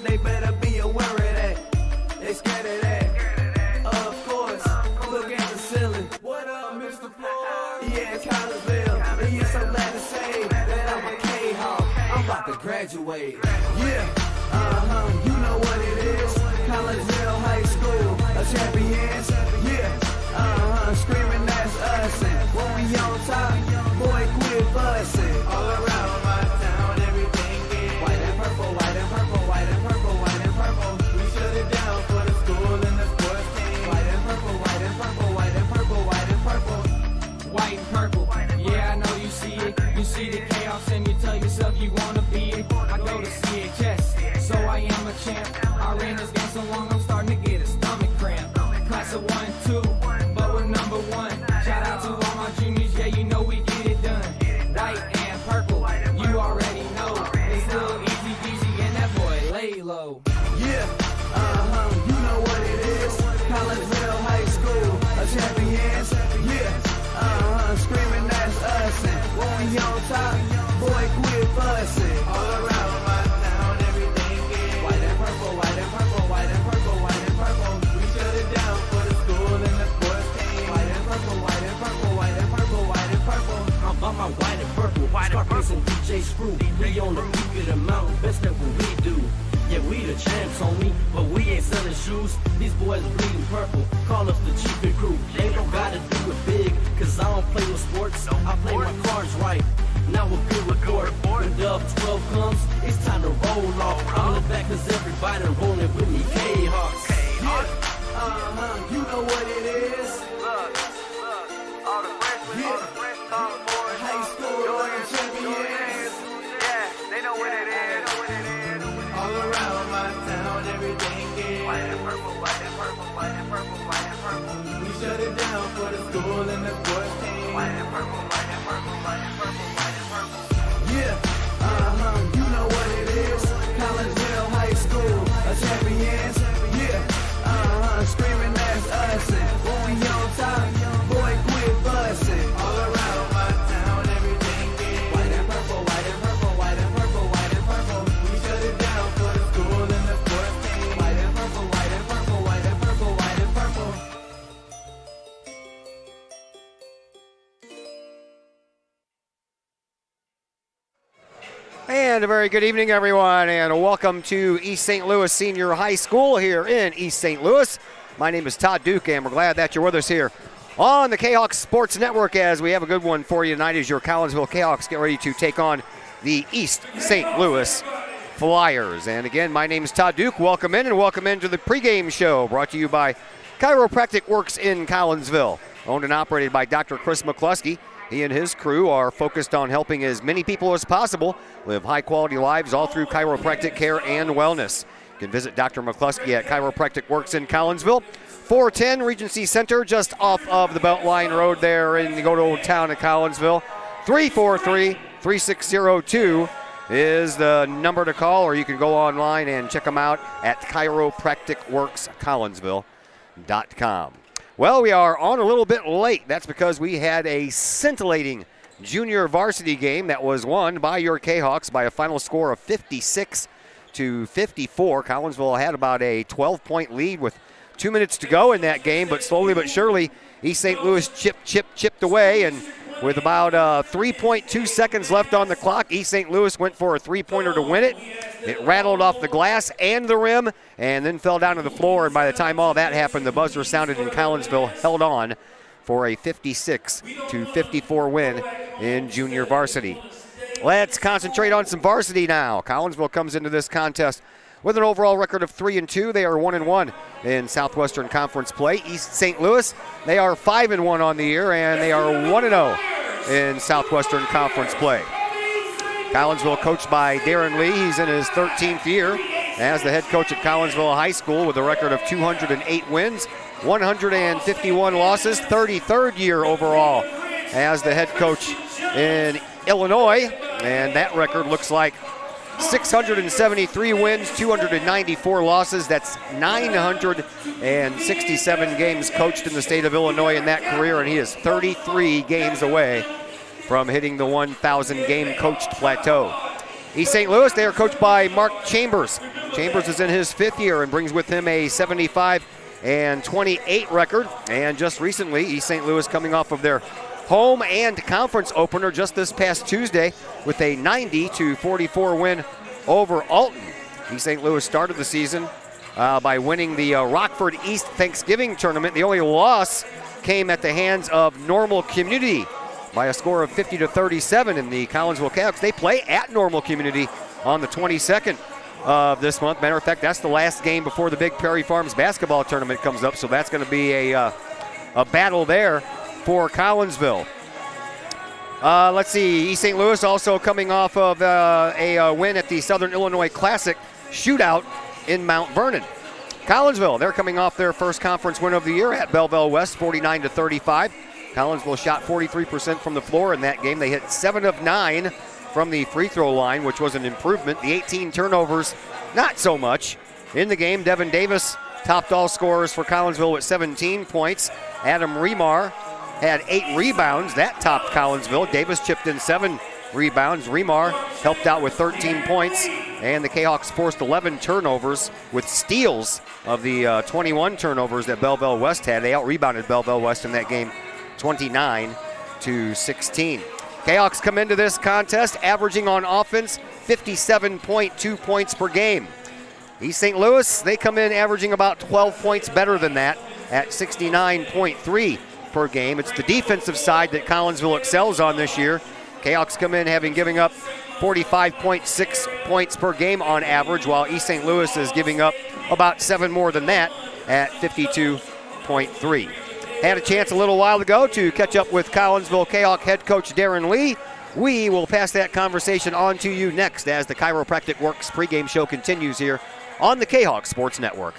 they better be aware of that. They scared of that. Of course, look at the ceiling. What up, Mr. Floyd? Yeah, it's Collinsville. And you're so glad to say that I'm a Kahok. I'm about to graduate. Yeah, you know what it is. Collinsville High School, a champions. Yeah, screaming that's us. And when we on top, boy, quit fussing. All around my town, everything is white and purple, white and purple, white and purple, white and purple. We shut it down for the school and the sports team. White and purple, white and purple, white and purple, white and purple. White and purple, yeah, I know you see it. You see the chaos and you tell yourself you wanna be it. I go to CHS, so I am a champ. I ran this game so long, I'm starting to get a stomach cramp. Class of 1, 2, but we're number 1. Shout out to all my juniors, yeah, you know we get it done. White and purple, you already know. It's little easy peasy and that boy lay low. Yeah, you know what it is. Collinsville High School, a champions. Yeah, screaming that's us. And when we on top, boy, quit fussing. All around my town, everything is white and purple, white and purple, white and purple, white and purple. We shut it down for the school and the sports team. White and purple, white and purple, white and purple, white and purple. I'm on my white and purple, Scarface and DJ Screw. We on the peak of the mountain, best at what we do. Yeah, we the champs, homie, but we ain't selling shoes. These boys bleeding purple, call us the chief and crew. They don't gotta do it big, cause I don't play with sports. I play my cards right. Now a good report. When Dub 12 comes, it's time to roll off. I'm in the back cause everybody rolling with me, K-Hawks. Yeah, you know what it is. Look, all the freshmen, tall boys, High school champions. yeah, they know what it is. All around my town, everything is White and purple, white and purple, white and purple, white and purple. we shut it down for the school and the sports team. White and purple, white and purple, white and purple, white and purple. Yeah, you know what it is. Collinsville High School, a champions. Yeah, screaming that's us. And when we on top, boy, quit fussing. All around my town, everything is white and purple, white and purple, white and purple, white and purple. We shut it down for the school and the sports team. White and purple, white and purple, white and purple, white and purple. And a very good evening, everyone, and welcome to East St. Louis Senior High School here in East St. Louis. My name is Todd Duke, and we're glad that you're with us here on the Kahok Sports Network as we have a good one for you tonight as your Collinsville Kahawks get ready to take on the East St. Louis Flyers. And again, my name is Todd Duke. Welcome in and welcome into the pregame show brought to you by Chiropractic Works in Collinsville, owned and operated by Dr. Chris McCluskey. He and his crew are focused on helping as many people as possible live high-quality lives all through chiropractic care and wellness. You can visit Dr. McCluskey at Chiropractic Works in Collinsville, 410 Regency Center, just off of the Beltline Road there in the good old town of Collinsville. 343-3602 is the number to call, or you can go online and check them out at chiropracticworkscollinsville.com. Well, we are on a little bit late. That's because we had a scintillating junior varsity game that was won by your Kahawks by a final score of 56-54. Collinsville had about a 12-point lead with 2 minutes to go in that game, but slowly but surely, East St. Louis chipped away, and with about 3.2 seconds left on the clock, East St. Louis went for a three-pointer to win it. It rattled off the glass and the rim and then fell down to the floor, and by the time all that happened, the buzzer sounded and Collinsville held on for a 56-54 win in junior varsity. Let's concentrate on some varsity now. Collinsville comes into this contest with an overall record of 3-2. They are 1-1 in Southwestern Conference play. East St. Louis, they are 5-1 on the year, and they are 1-0 in Southwestern Conference play. Collinsville coached by Darren Lee. He's in his 13th year as the head coach at Collinsville High School with a record of 208 wins, 151 losses, 33rd year overall as the head coach in Illinois, and that record looks like 673 wins, 294 losses. That's 967 games coached in the state of Illinois in that career, and he is 33 games away from hitting the 1,000 game coached plateau. East St. Louis, they are coached by Mark Chambers. Chambers is in his 5th year and brings with him a 75-28 record. And just recently, East St. Louis coming off of their home and conference opener just this past Tuesday with a 90-44 win over Alton. East St. Louis started the season by winning the Rockford East Thanksgiving tournament. The only loss came at the hands of Normal Community by a score of 50-37 in the Collinsville Canucks. They play at Normal Community on the 22nd of this month. Matter of fact, that's the last game before the big Prairie Farms basketball tournament comes up, so that's going to be a battle there for Collinsville. Let's see, East St. Louis also coming off of a win at the Southern Illinois Classic shootout in Mount Vernon. Collinsville, they're coming off their first conference win of the year at Belleville West, 49-35. Collinsville shot 43% from the floor in that game. They hit 7 of 9 from the free throw line, which was an improvement. The 18 turnovers, not so much. In the game, Devin Davis topped all scorers for Collinsville with 17 points. Adam Remar had 8 rebounds. That topped Collinsville. Davis chipped in 7 rebounds. Remar helped out with 13 points. And the Kahawks forced 11 turnovers with steals of the 21 turnovers that Belleville West had. They out-rebounded Belleville West in that game 29-16. Kahawks come into this contest averaging on offense 57.2 points per game. East St. Louis, they come in averaging about 12 points better than that at 69.3 per game. It's the defensive side that Collinsville excels on this year. Kahawks come in having giving up 45.6 points per game on average, while East St. Louis is giving up about 7 more than that at 52.3. Had a chance a little while ago to catch up with Collinsville Kahawk head coach Darren Lee. We will pass that conversation on to you next as the Chiropractic Works pregame show continues here on the Kahawk Sports Network.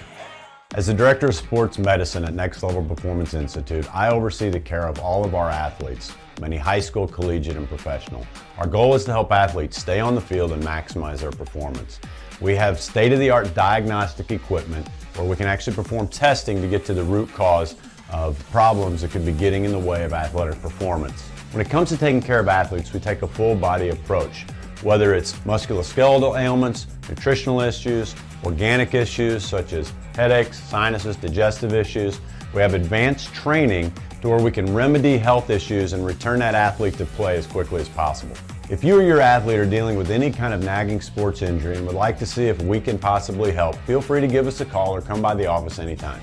As the Director of Sports Medicine at Next Level Performance Institute, I oversee the care of all of our athletes, many high school, collegiate, and professional. Our goal is to help athletes stay on the field and maximize their performance. We have state-of-the-art diagnostic equipment where we can actually perform testing to get to the root cause of problems that could be getting in the way of athletic performance. When it comes to taking care of athletes, we take a full body approach, whether it's musculoskeletal ailments, nutritional issues, organic issues such as headaches, sinuses, digestive issues. We have advanced training to where we can remedy health issues and return that athlete to play as quickly as possible. If you or your athlete are dealing with any kind of nagging sports injury and would like to see if we can possibly help, feel free to give us a call or come by the office anytime.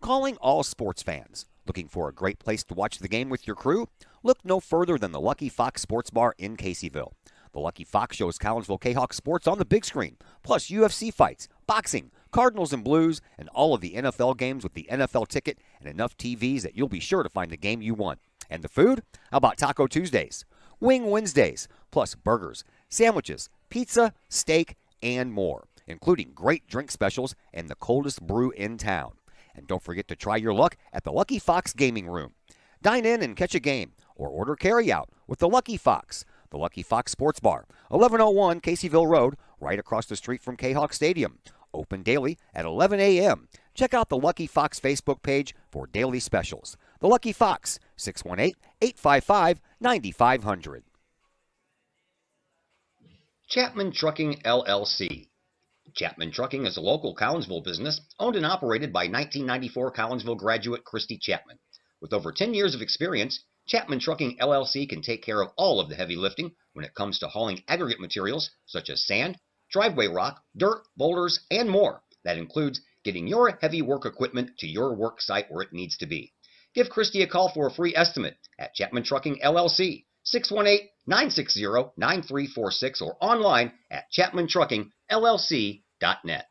Calling all sports fans. Looking for a great place to watch the game with your crew? Look no further than the Lucky Fox Sports Bar in Caseyville. The Lucky Fox shows Collinsville Kahawk sports on the big screen, plus UFC fights, boxing, Cardinals and Blues, and all of the NFL games with the NFL ticket and enough TVs that you'll be sure to find the game you want. And the food? How about Taco Tuesdays, Wing Wednesdays, plus burgers, sandwiches, pizza, steak, and more, including great drink specials and the coldest brew in town. And don't forget to try your luck at the Lucky Fox Gaming Room. Dine in and catch a game, or order carry-out with the Lucky Fox. The Lucky Fox Sports Bar, 1101 Caseyville Road, right across the street from Kahawk Stadium. Open daily at 11 a.m. Check out the Lucky Fox Facebook page for daily specials. The Lucky Fox, 618-855-9500. Chapman Trucking, LLC. Chapman Trucking is a local Collinsville business owned and operated by 1994 Collinsville graduate Christy Chapman. With over 10 years of experience, Chapman Trucking LLC can take care of all of the heavy lifting when it comes to hauling aggregate materials such as sand, driveway rock, dirt, boulders, and more. That includes getting your heavy work equipment to your work site where it needs to be. Give Christy a call for a free estimate at Chapman Trucking LLC, 618-960-9346, or online at chapmantruckingllc.net.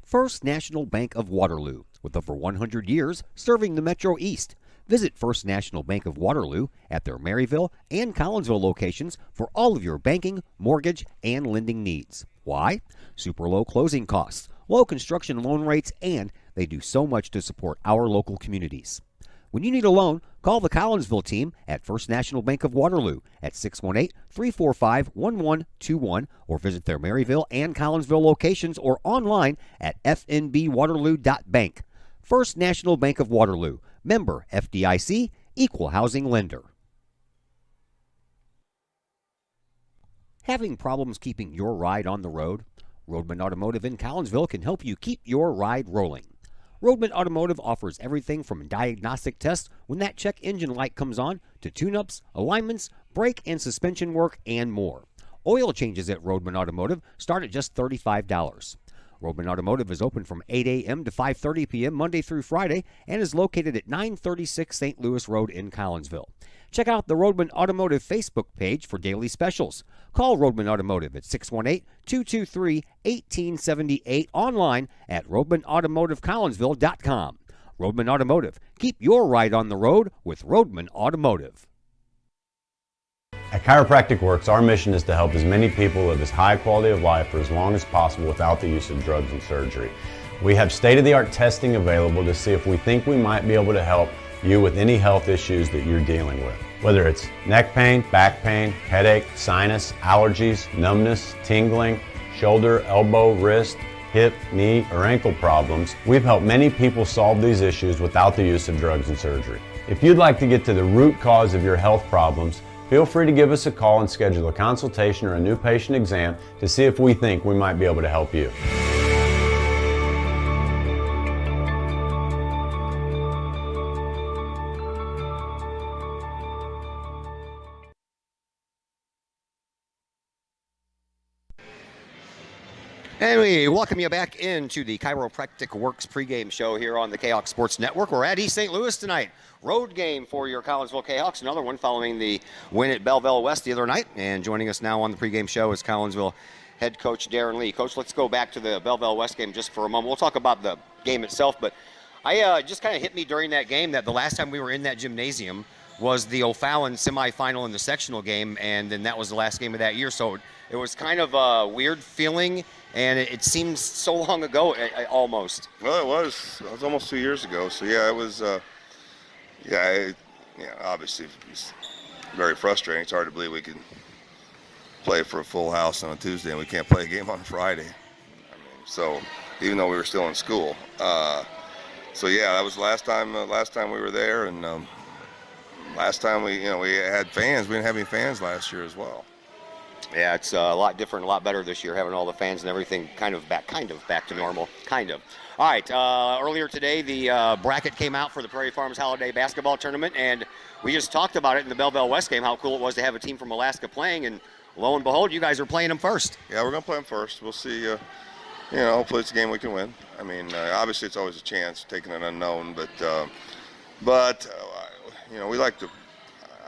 First National Bank of Waterloo, with over 100 years serving the Metro East. Visit First National Bank of Waterloo at their Maryville and Collinsville locations for all of your banking, mortgage, and lending needs. Why? Super low closing costs, low construction loan rates, and they do so much to support our local communities. When you need a loan, call the Collinsville team at First National Bank of Waterloo at 618-345-1121 or visit their Maryville and Collinsville locations or online at fnbwaterloo.bank. First National Bank of Waterloo, member FDIC, equal housing lender. Having problems keeping your ride on the road? Roadman Automotive in Collinsville can help you keep your ride rolling. Roadman Automotive offers everything from diagnostic tests when that check engine light comes on to tune-ups, alignments, brake and suspension work, and more. Oil changes at Roadman Automotive start at just $35. Roadman Automotive is open from 8 a.m. to 5:30 p.m. Monday through Friday and is located at 936 St. Louis Road in Collinsville. Check out the Roadman Automotive Facebook page for daily specials. Call Roadman Automotive at 618-223-1878 online at roadmanautomotivecollinsville.com. Roadman Automotive. Keep your ride on the road with Roadman Automotive. At Chiropractic Works, our mission is to help as many people live as high quality of life for as long as possible without the use of drugs and surgery. We have state-of-the-art testing available to see if we think we might be able to help you with any health issues that you're dealing with. Whether it's neck pain, back pain, headache, sinus, allergies, numbness, tingling, shoulder, elbow, wrist, hip, knee, or ankle problems, we've helped many people solve these issues without the use of drugs and surgery. If you'd like to get to the root cause of your health problems, feel free to give us a call and schedule a consultation or a new patient exam to see if we think we might be able to help you. And we welcome you back into the Chiropractic Works pregame show here on the Kahok Sports Network. We're at East St. Louis tonight. Road game for your Collinsville Kahawks. Another one following the win at Belleville West the other night. And joining us now on the pregame show is Collinsville head coach Darren Lee. Coach, let's go back to the Belleville West game just for a moment. We'll talk about the game itself, but I just kind of hit me during that game that the last time we were in that gymnasium was the O'Fallon semifinal in the sectional game, and then that was the last game of that year. So it was kind of a weird feeling, and it seems so long ago, almost. Well, it was almost 2 years ago. So yeah, it was. Obviously, it's very frustrating. It's hard to believe we can play for a full house on a Tuesday and we can't play a game on Friday. So even though we were still in school, so yeah, that was the last time we were there, and last time we had fans. We didn't have any fans last year as well. Yeah, it's a lot different, a lot better this year, having all the fans and everything kind of back to normal, kind of. All right, earlier today, the bracket came out for the Prairie Farms Holiday Basketball Tournament, and we just talked about it in the Belleville West game, how cool it was to have a team from Alaska playing, and lo and behold, you guys are playing them first. Yeah, we're going to play them first. We'll see. Hopefully it's a game we can win. I mean, obviously it's always a chance taking an unknown, but we like to.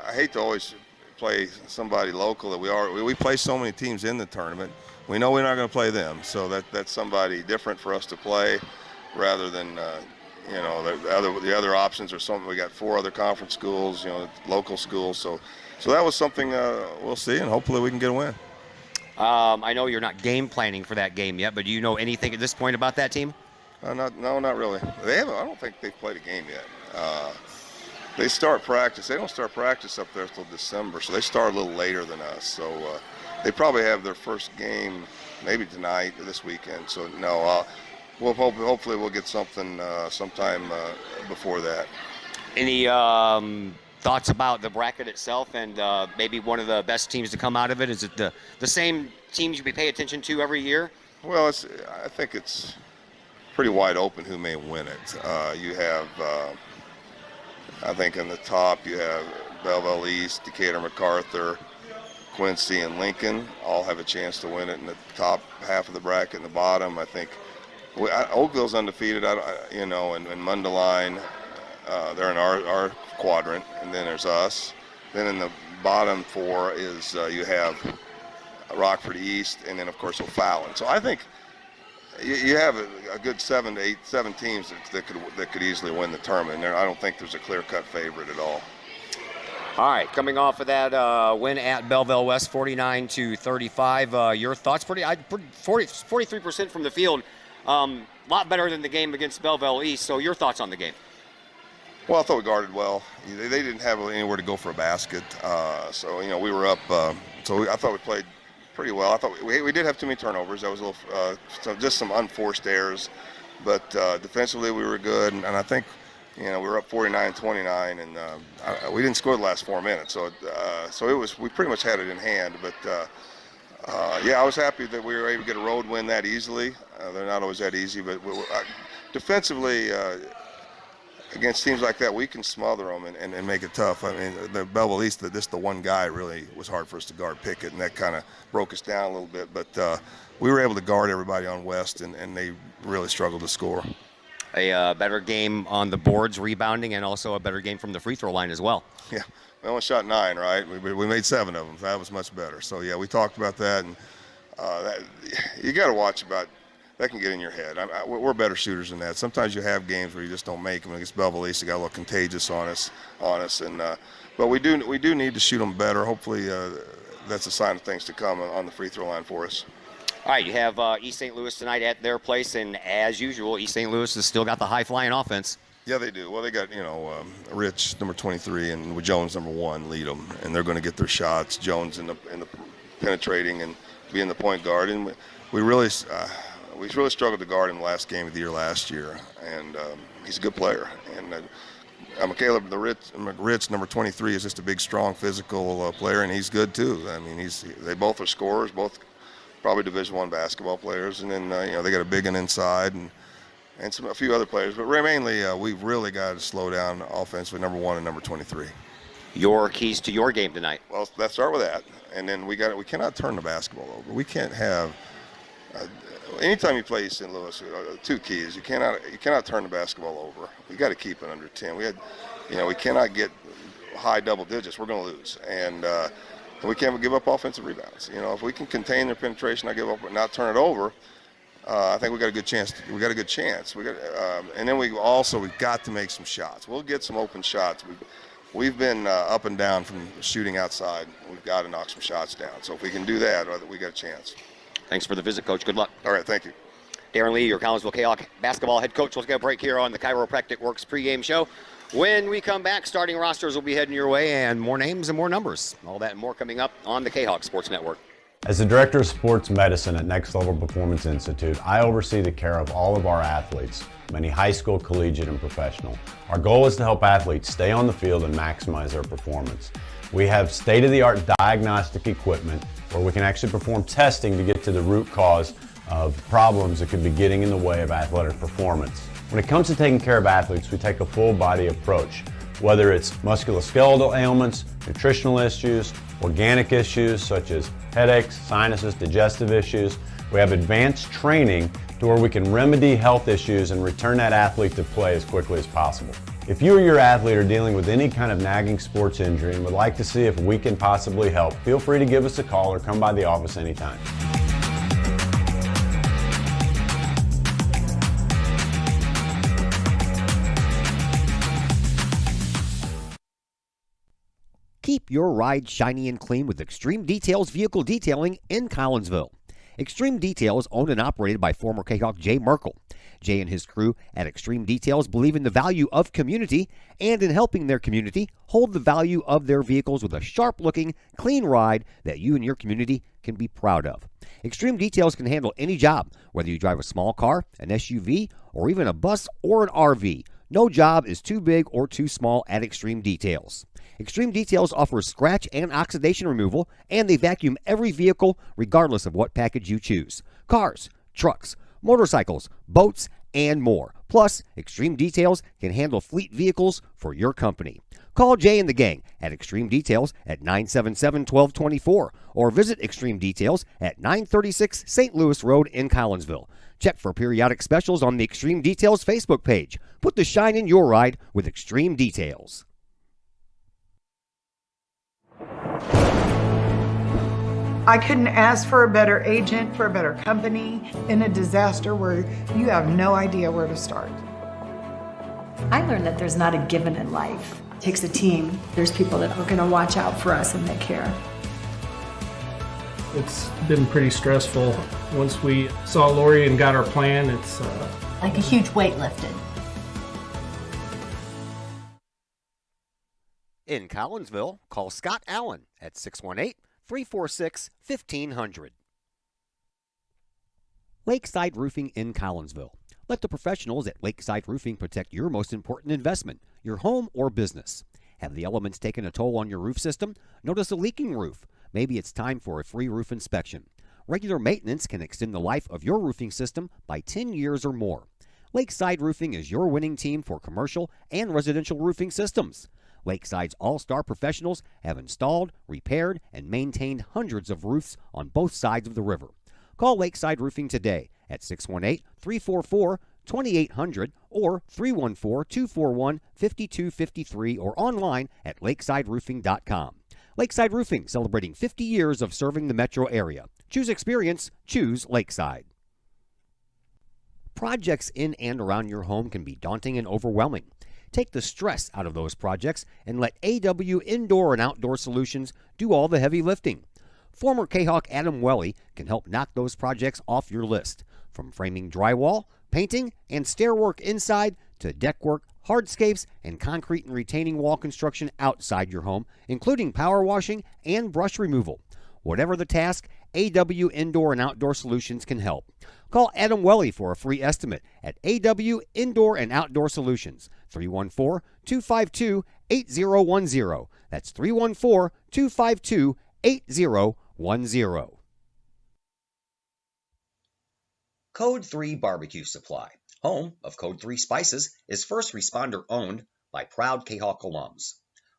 I hate to always play somebody local that we play so many teams in the tournament. We know we're not going to play them, so that's somebody different for us to play, rather than the other options are something. We got 4 other conference schools, local schools. So that was something we'll see, and hopefully we can get a win. I know you're not game planning for that game yet, but do you know anything at this point about that team? Not really. I don't think they've played a game yet. They start practice. They don't start practice up there until December, so they start a little later than us. So they probably have their first game maybe tonight or this weekend. So no, hopefully we'll get something sometime before that. Any thoughts about the bracket itself and maybe one of the best teams to come out of it? Is it the same teams we pay attention to every year? Well, I think it's pretty wide open who may win it. You have. I think in the top you have Belleville East, Decatur, MacArthur, Quincy, and Lincoln all have a chance to win it in the top half of the bracket. In the bottom, I think Oakville's undefeated. And Mundelein, they're in our quadrant, and then there's us. Then in the bottom 4 is you have Rockford East, and then of course O'Fallon. So I think you have a good 7 teams that could easily win the tournament. I don't think there's a clear-cut favorite at all. All right, coming off of that win at Belleville West, 49-35. Your thoughts? 43% from the field. Lot better than the game against Belleville East. So your thoughts on the game? Well, I thought we guarded well. They didn't have anywhere to go for a basket, so we were up. I thought we played pretty well. I thought we did have too many turnovers. That was a little, just some unforced errors, but defensively we were good, and I think we were up 49-29, and we didn't score the last 4 minutes. So we pretty much had it in hand. But I was happy that we were able to get a road win that easily. They're not always that easy, but defensively. Against teams like that, we can smother them and make it tough. I mean, the Belleville East, the one guy really was hard for us to guard Pickett, and that kind of broke us down a little bit. But we were able to guard everybody on West, and they really struggled to score. A better game on the boards, rebounding, and also a better game from the free throw line as well. Yeah, we only shot 9, right? We made 7 of them. That was much better. So, yeah, we talked about that, and you got to watch about – that can get in your head. We're better shooters than that. Sometimes you have games where you just don't make them. Against Belleville East, it got a little contagious on us. But we do need to shoot them better. Hopefully, that's a sign of things to come on the free throw line for us. All right, you have East St. Louis tonight at their place, and as usual, East St. Louis has still got the high-flying offense. Yeah, they do. Well, they got Rich, number 23, and Jones, number 1, lead them, and they're going to get their shots. Jones in the penetrating and being the point guard, and we really struggled to guard him the last game of the year last year, and he's a good player. And Caleb, Rich, number 23, is just a big, strong, physical player, and he's good too. I mean, they both are scorers, both probably Division I basketball players, and then they got a big one inside and a few other players. But mainly, we've really got to slow down offensively, number 1 and number 23. Your keys to your game tonight? Well, let's start with that, and then we cannot turn the basketball over. We can't have. Anytime you play St. Louis, 2 keys. You cannot turn the basketball over. We got to keep it under 10. We cannot get high double digits. We're going to lose, and we can't give up offensive rebounds. If we can contain their penetration, not turn it over. I think we got a good chance. We got a good chance. And then we've got to make some shots. We'll get some open shots. We've been up and down from shooting outside. We've got to knock some shots down. So if we can do that, we got a chance. Thanks for the visit, Coach. Good luck. All right, thank you. Darren Lee, your Collinsville Kahok basketball head coach. Let's get a break here on the Chiropractic Works pregame show. When we come back, starting rosters will be heading your way, and more names and more numbers. All that and more coming up on the Kahok Sports Network. As the Director of Sports Medicine at Next Level Performance Institute, I oversee the care of all of our athletes, many high school, collegiate, and professional. Our goal is to help athletes stay on the field and maximize their performance. We have state-of-the-art diagnostic equipment where we can actually perform testing to get to the root cause of problems that could be getting in the way of athletic performance. When it comes to taking care of athletes, we take a full-body approach, whether it's musculoskeletal ailments, nutritional issues, organic issues such as headaches, sinuses, digestive issues. We have advanced training to where we can remedy health issues and return that athlete to play as quickly as possible. If you or your athlete are dealing with any kind of nagging sports injury and would like to see if we can possibly help, feel free to give us a call or come by the office anytime. Keep your ride shiny and clean with Extreme Details Vehicle Detailing in Collinsville. Extreme Details, owned and operated by former Kahok Jay Merkel. Jay and his crew at Extreme Details believe in the value of community and in helping their community hold the value of their vehicles with a sharp-looking, clean ride that you and your community can be proud of. Extreme Details can handle any job, whether you drive a small car, an SUV, or even a bus or an RV. No job is too big or too small at Extreme Details. Extreme Details offers scratch and oxidation removal, and they vacuum every vehicle regardless of what package you choose. Cars, trucks, motorcycles, boats, and more. Plus, Extreme Details can handle fleet vehicles for your company. Call Jay and the gang at Extreme Details at 977-1224 or visit Extreme Details at 936 St. Louis Road in Collinsville. Check for periodic specials on the Extreme Details Facebook page. Put the shine in your ride with Extreme Details. I couldn't ask for a better agent, for a better company in a disaster where you have no idea where to start. I learned that there's not a given in life. It takes a team. There's people that are going to watch out for us and they care. It's been pretty stressful. Once we saw Lori and got our plan, it's like a huge weight lifted. In Collinsville, call Scott Allen at 618-346-1500. Lakeside Roofing in Collinsville. Let the professionals at Lakeside Roofing protect your most important investment, your home or business. Have the elements taken a toll on your roof system? Notice a leaking roof? Maybe it's time for a free roof inspection. Regular maintenance can extend the life of your roofing system by 10 years or more. Lakeside Roofing is your winning team for commercial and residential roofing systems. Lakeside's all-star professionals have installed, repaired, and maintained hundreds of roofs on both sides of the river. Call Lakeside Roofing today at 618-344-2800 or 314-241-5253 or online at lakesideroofing.com. Lakeside Roofing, celebrating 50 years of serving the metro area. Choose experience, choose Lakeside. Projects in and around your home can be daunting and overwhelming. Take the stress out of those projects and let AW Indoor and Outdoor Solutions do all the heavy lifting. Former Kahok Adam Welly can help knock those projects off your list. From framing drywall, painting, and stair work inside to deck work, hardscapes, and concrete and retaining wall construction outside your home, including power washing and brush removal. Whatever the task, AW Indoor and Outdoor Solutions can help. Call Adam Welly for a free estimate at AW Indoor and Outdoor Solutions, 314-252-8010. That's 314-252-8010. Code 3 Barbecue Supply, home of Code 3 Spices, is first responder owned by proud Kahok alums.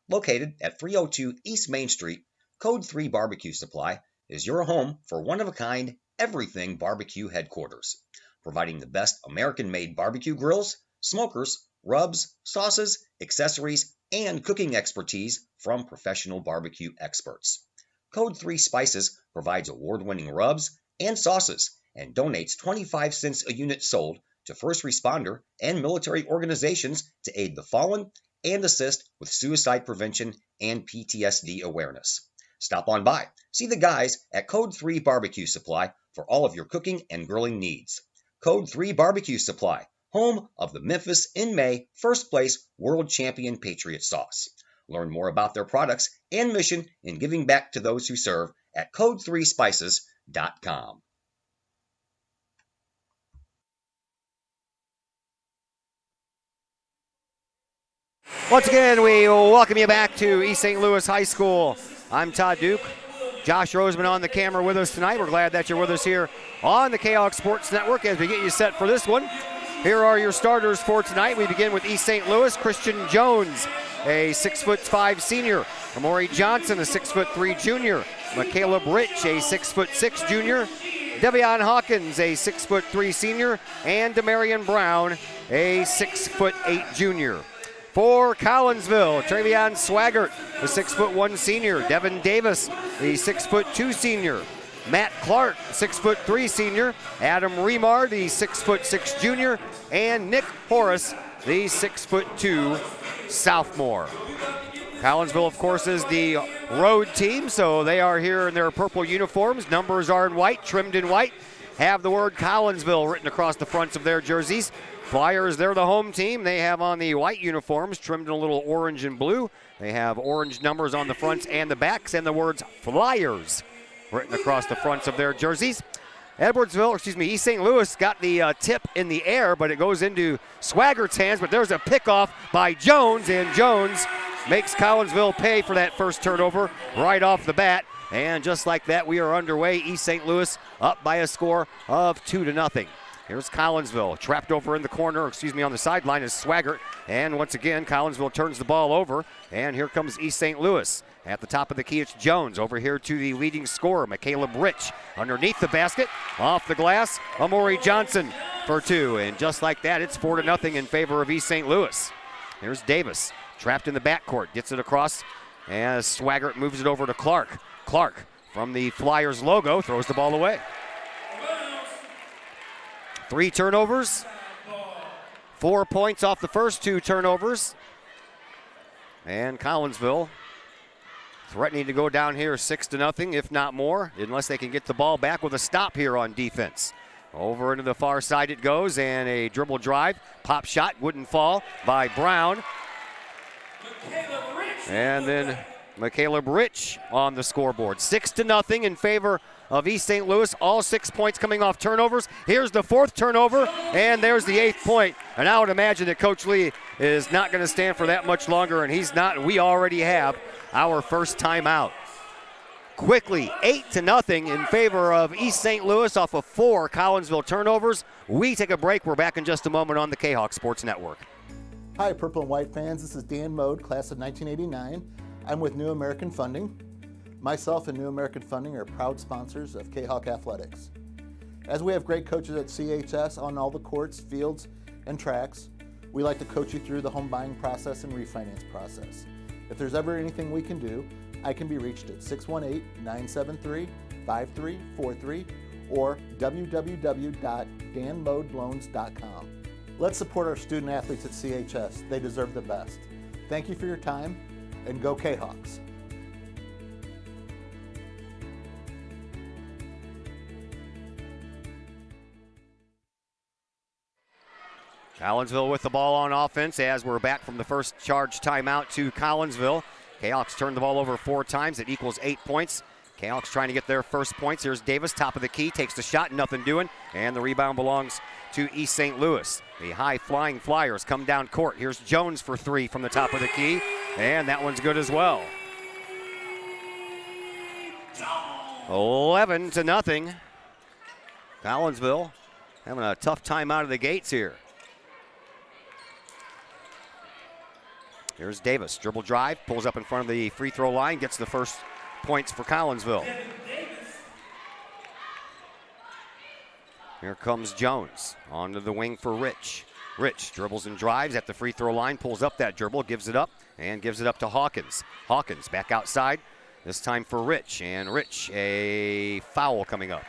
Located at 302 East Main Street, Code 3 Barbecue Supply is your home for one-of-a-kind everything barbecue headquarters, providing the best American-made barbecue grills, smokers, rubs, sauces, accessories, and cooking expertise from professional barbecue experts. Code 3 Spices provides award-winning rubs and sauces and donates 25 cents a unit sold to first responder and military organizations to aid the fallen and assist with suicide prevention and PTSD awareness. Stop on by. See the guys at Code 3 Barbecue Supply for all of your cooking and grilling needs. Code 3 Barbecue Supply, home of the Memphis in May first place world champion Patriot sauce. Learn more about their products and mission in giving back to those who serve at code3spices.com. Once again, we welcome you back to East St. Louis High School. I'm Todd Duke. Josh Roseman on the camera with us tonight. We're glad that you're with us here on the Kahok Sports Network as we get you set for this one. Here are your starters for tonight. We begin with East St. Louis. Christian Jones, a 6'5" senior. Amori Johnson, a 6'3" junior. Michaela Rich, a 6'6" junior. Devion Hawkins, a 6'3" senior. And Demarion Brown, a 6'8" junior. For Collinsville, Travion Swaggart, the 6'1" senior. Devin Davis, the 6'2" senior. Matt Clark, 6'3" senior. Adam Remar, the 6'6" junior. And Nick Horace, the 6'2" sophomore. Collinsville, of course, is the road team, so they are here in their purple uniforms. Numbers are in white, trimmed in white. Have the word Collinsville written across the fronts of their jerseys. Flyers, they're the home team. They have on the white uniforms, trimmed in a little orange and blue. They have orange numbers on the fronts and the backs, and the words Flyers written across the fronts of their jerseys. East St. Louis got the tip in the air, but it goes into Swaggart's hands, but there's a pickoff by Jones, and Jones makes Collinsville pay for that first turnover right off the bat. And just like that, we are underway. East St. Louis up by a score of 2-0. Here's Collinsville, trapped over in the corner, on the sideline is Swaggart. And once again, Collinsville turns the ball over, and here comes East St. Louis. At the top of the key, it's Jones. Over here to the leading scorer, Michaela Rich. Underneath the basket, off the glass, Amori Johnson for two. And just like that, it's 4-0 in favor of East St. Louis. Here's Davis, trapped in the backcourt, gets it across, as Swaggart moves it over to Clark. Clark, from the Flyers logo, throws the ball away. 3 turnovers, 4 points off the first 2 turnovers. And Collinsville threatening to go down here 6-0, if not more, unless they can get the ball back with a stop here on defense. Over into the far side it goes, and a dribble drive. Pop shot wouldn't fall by Brown. And then McCaleb Rich on the scoreboard. 6-0 in favor of East St. Louis. All 6 points coming off turnovers. Here's the 4th turnover, and there's the 8th point. And I would imagine that Coach Lee is not going to stand for that much longer, and he's not. We already have our first timeout. Quickly, 8-0 in favor of East St. Louis off of 4 Collinsville turnovers. We take a break. We're back in just a moment on the Kahok Sports Network. Hi, Purple and White fans. This is Dan Mode, class of 1989. I'm with New American Funding. Myself and New American Funding are proud sponsors of Kahok Athletics. As we have great coaches at CHS on all the courts, fields, and tracks, we like to coach you through the home buying process and refinance process. If there's ever anything we can do, I can be reached at 618-973-5343 or www.danmodeloans.com. Let's support our student athletes at CHS. They deserve the best. Thank you for your time, and go Kahawks. Collinsville with the ball on offense as we're back from the first charge timeout to Collinsville. Kahawks turned the ball over 4 times. It equals 8 points. Kahawks trying to get their first points. Here's Davis, top of the key, takes the shot, nothing doing, and the rebound belongs to East St. Louis. The high-flying Flyers come down court. Here's Jones for 3 from the top of the key, and that one's good as well. 11-0. Collinsville having a tough time out of the gates here. Here's Davis, dribble drive, pulls up in front of the free throw line, gets the first points for Collinsville. Here comes Jones, onto the wing for Rich. Rich dribbles and drives at the free throw line, pulls up that dribble, gives it up, and gives it up to Hawkins. Hawkins back outside, this time for Rich, and Rich, a foul coming up.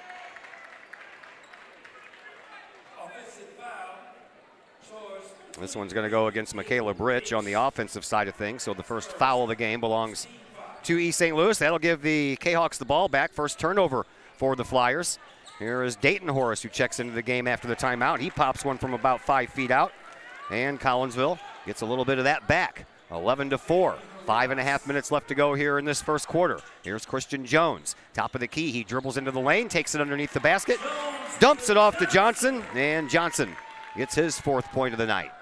This one's going to go against McCaleb Rich on the offensive side of things, so the first foul of the game belongs to East St. Louis. That'll give the Kahawks the ball back. First turnover for the Flyers. Here is Dayton Horace, who checks into the game after the timeout. He pops one from about 5 feet out, and Collinsville gets a little bit of that back. 11-4. 5.5 minutes left to go here in this first quarter. Here's Christian Jones, top of the key. He dribbles into the lane, takes it underneath the basket, dumps it off to Johnson, and Johnson gets his 4th point of the night.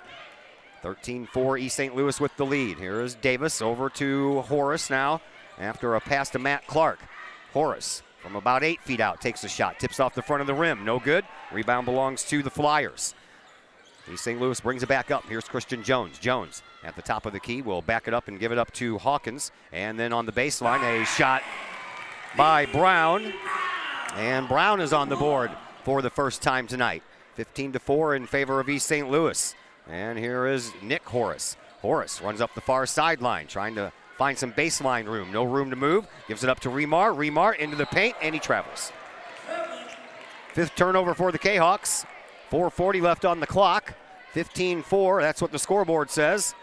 13-4, East St. Louis with the lead. Here is Davis over to Horace now after a pass to Matt Clark. Horace from about 8 feet out takes a shot, tips off the front of the rim, no good. Rebound belongs to the Flyers. East St. Louis brings it back up. Here's Christian Jones. Jones at the top of the key will back it up and give it up to Hawkins. And then on the baseline, a shot by Brown. And Brown is on the board for the first time tonight. 15-4 in favor of East St. Louis. And here is Nick Horace. Horace runs up the far sideline, trying to find some baseline room. No room to move. Gives it up to Remar. Remar into the paint, and he travels. 5th turnover for the Kahawks. 4:40 left on the clock. 15-4, that's what the scoreboard says.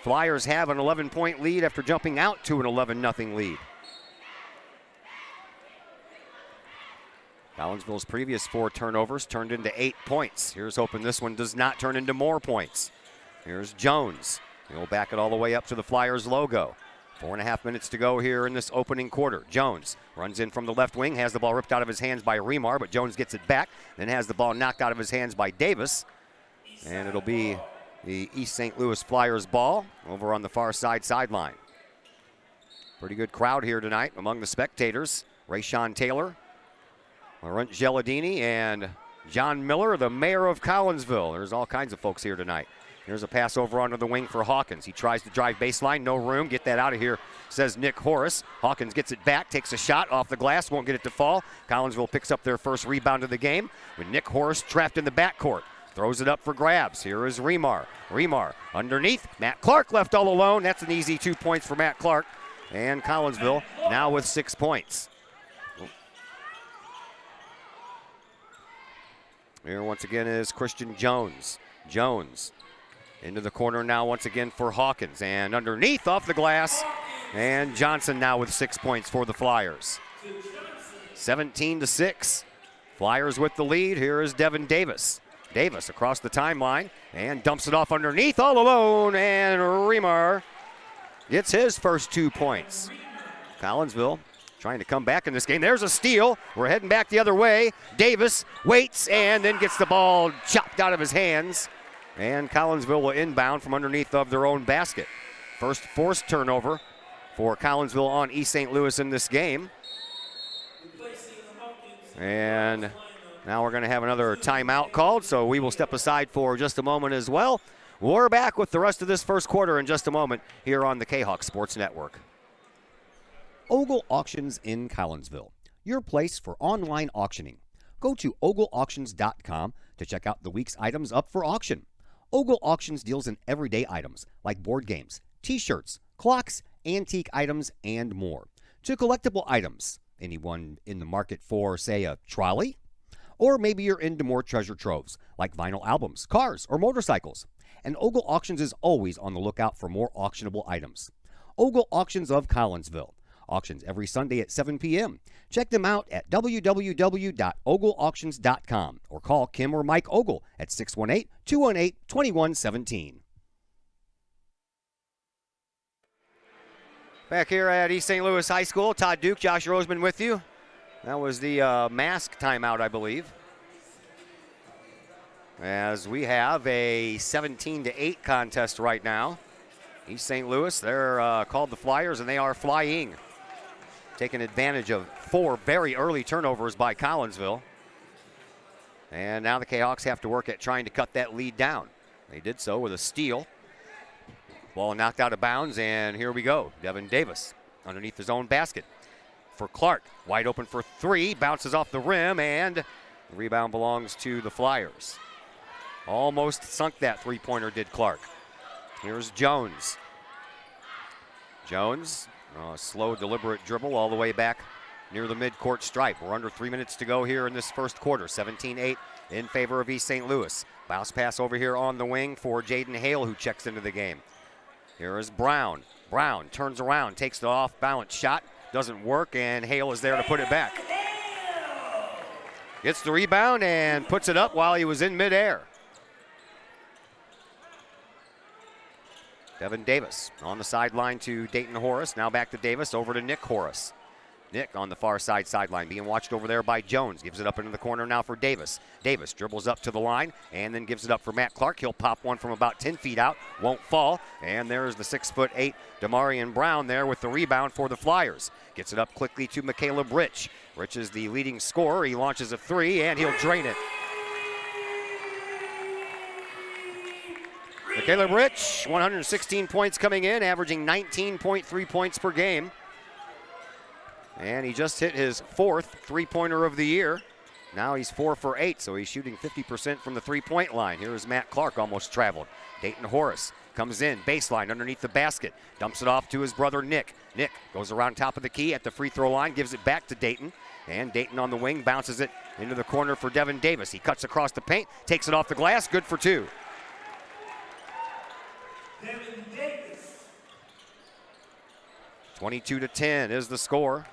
Flyers have an 11-point lead after jumping out to an 11-0 lead. Collinsville's previous 4 turnovers turned into 8 points. Here's hoping this one does not turn into more points. Here's Jones. He'll back it all the way up to the Flyers logo. 4.5 minutes to go here in this opening quarter. Jones runs in from the left wing, has the ball ripped out of his hands by Remar, but Jones gets it back, then has the ball knocked out of his hands by Davis. And it'll be the East St. Louis Flyers ball over on the far sideline. Pretty good crowd here tonight among the spectators. Rayshawn Taylor, Laurent Geladini, and John Miller, the mayor of Collinsville. There's all kinds of folks here tonight. Here's a pass over onto the wing for Hawkins. He tries to drive baseline, no room. Get that out of here, says Nick Horace. Hawkins gets it back, takes a shot off the glass, won't get it to fall. Collinsville picks up their first rebound of the game with Nick Horace trapped in the backcourt. Throws it up for grabs. Here is Remar. Remar underneath. Matt Clark left all alone. That's an easy 2 points for Matt Clark. And Collinsville now with 6 points. Here once again is Christian Jones. Jones into the corner now once again for Hawkins. And underneath off the glass. And Johnson now with 6 points for the Flyers. 17-6. Flyers with the lead. Here is Devin Davis. Davis across the timeline and dumps it off underneath all alone. And Remar gets his first 2 points. Collinsville trying to come back in this game. There's a steal. We're heading back the other way. Davis waits and then gets the ball chopped out of his hands. And Collinsville will inbound from underneath of their own basket. First forced turnover for Collinsville on East St. Louis in this game. And now we're going to have another timeout called, so we will step aside for just a moment as well. We're back with the rest of this first quarter in just a moment here on the Kahok Sports Network. Ogle Auctions in Collinsville, your place for online auctioning. Go to ogleauctions.com to check out the week's items up for auction. Ogle Auctions deals in everyday items like board games, t-shirts, clocks, antique items, and more. To collectible items, anyone in the market for, say, a trolley? Or maybe you're into more treasure troves like vinyl albums, cars, or motorcycles. And Ogle Auctions is always on the lookout for more auctionable items. Ogle Auctions of Collinsville. Auctions every Sunday at 7 p.m. Check them out at www.ogleauctions.com or call Kim or Mike Ogle at 618-218-2117. Back here at East St. Louis High School, Todd Duke, Josh Roseman with you. That was the mask timeout, I believe. As we have a 17-8 contest right now. East St. Louis, they're called the Flyers, and they are flying. Taking advantage of 4 very early turnovers by Collinsville. And now the Kahawks have to work at trying to cut that lead down. They did so with a steal. Ball knocked out of bounds, and here we go. Devin Davis underneath his own basket for Clark. Wide open for 3, bounces off the rim, and the rebound belongs to the Flyers. Almost sunk that three-pointer, did Clark. Here's Jones. Jones, a slow, deliberate dribble all the way back near the midcourt stripe. We're under 3 minutes to go here in this first quarter. 17-8 in favor of East St. Louis. Bounce pass over here on the wing for Jaden Hale, who checks into the game. Here is Brown. Brown turns around, takes the off-balance shot. Doesn't work, and Hale is there to put it back. Gets the rebound and puts it up while he was in midair. Devin Davis on the sideline to Dayton Horace. Now back to Davis, over to Nick Horace. Nick on the far sideline, being watched over there by Jones. Gives it up into the corner now for Davis. Davis dribbles up to the line and then gives it up for Matt Clark. He'll pop one from about 10 feet out, won't fall. And there's the 6'8" Damarian Brown there with the rebound for the Flyers. Gets it up quickly to McCaleb Rich. Rich is the leading scorer. He launches a 3 and he'll drain it. McCaleb Rich, 116 points coming in, averaging 19.3 points per game. And he just hit his 4th three-pointer of the year. Now he's 4 for 8, so he's shooting 50% from the three-point line. Here is Matt Clark, almost traveled. Dayton Horace comes in, baseline underneath the basket, dumps it off to his brother Nick. Nick goes around top of the key at the free throw line, gives it back to Dayton. And Dayton on the wing bounces it into the corner for Devin Davis. He cuts across the paint, takes it off the glass, good for 2. 22-10 is the score.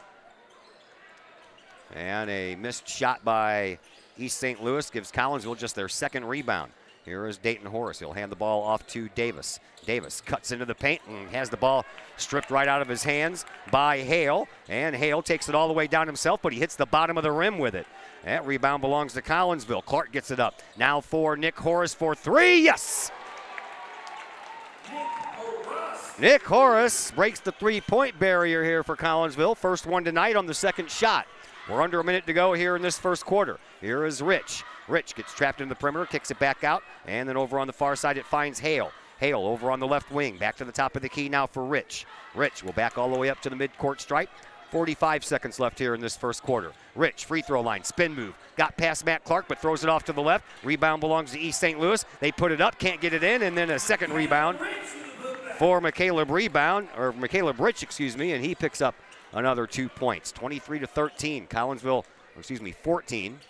And a missed shot by East St. Louis gives Collinsville just their 2nd rebound. Here is Dayton Horace. He'll hand the ball off to Davis. Davis cuts into the paint and has the ball stripped right out of his hands by Hale. And Hale takes it all the way down himself, but he hits the bottom of the rim with it. That rebound belongs to Collinsville. Clark gets it up. Now for Nick Horace for 3. Yes! Nick Horace breaks the three-point barrier here for Collinsville. First one tonight on the 2nd shot. We're under a minute to go here in this first quarter. Here is Rich. Rich gets trapped in the perimeter, kicks it back out, and then over on the far side it finds Hale. Hale over on the left wing, back to the top of the key now for Rich. Rich will back all the way up to the midcourt stripe. 45 seconds left here in this first quarter. Rich, free throw line, spin move. Got past Matt Clark, but throws it off to the left. Rebound belongs to East St. Louis. They put it up, can't get it in, and then a second rebound for McCaleb Rich, and he picks up another 2 points. 23-13. 14.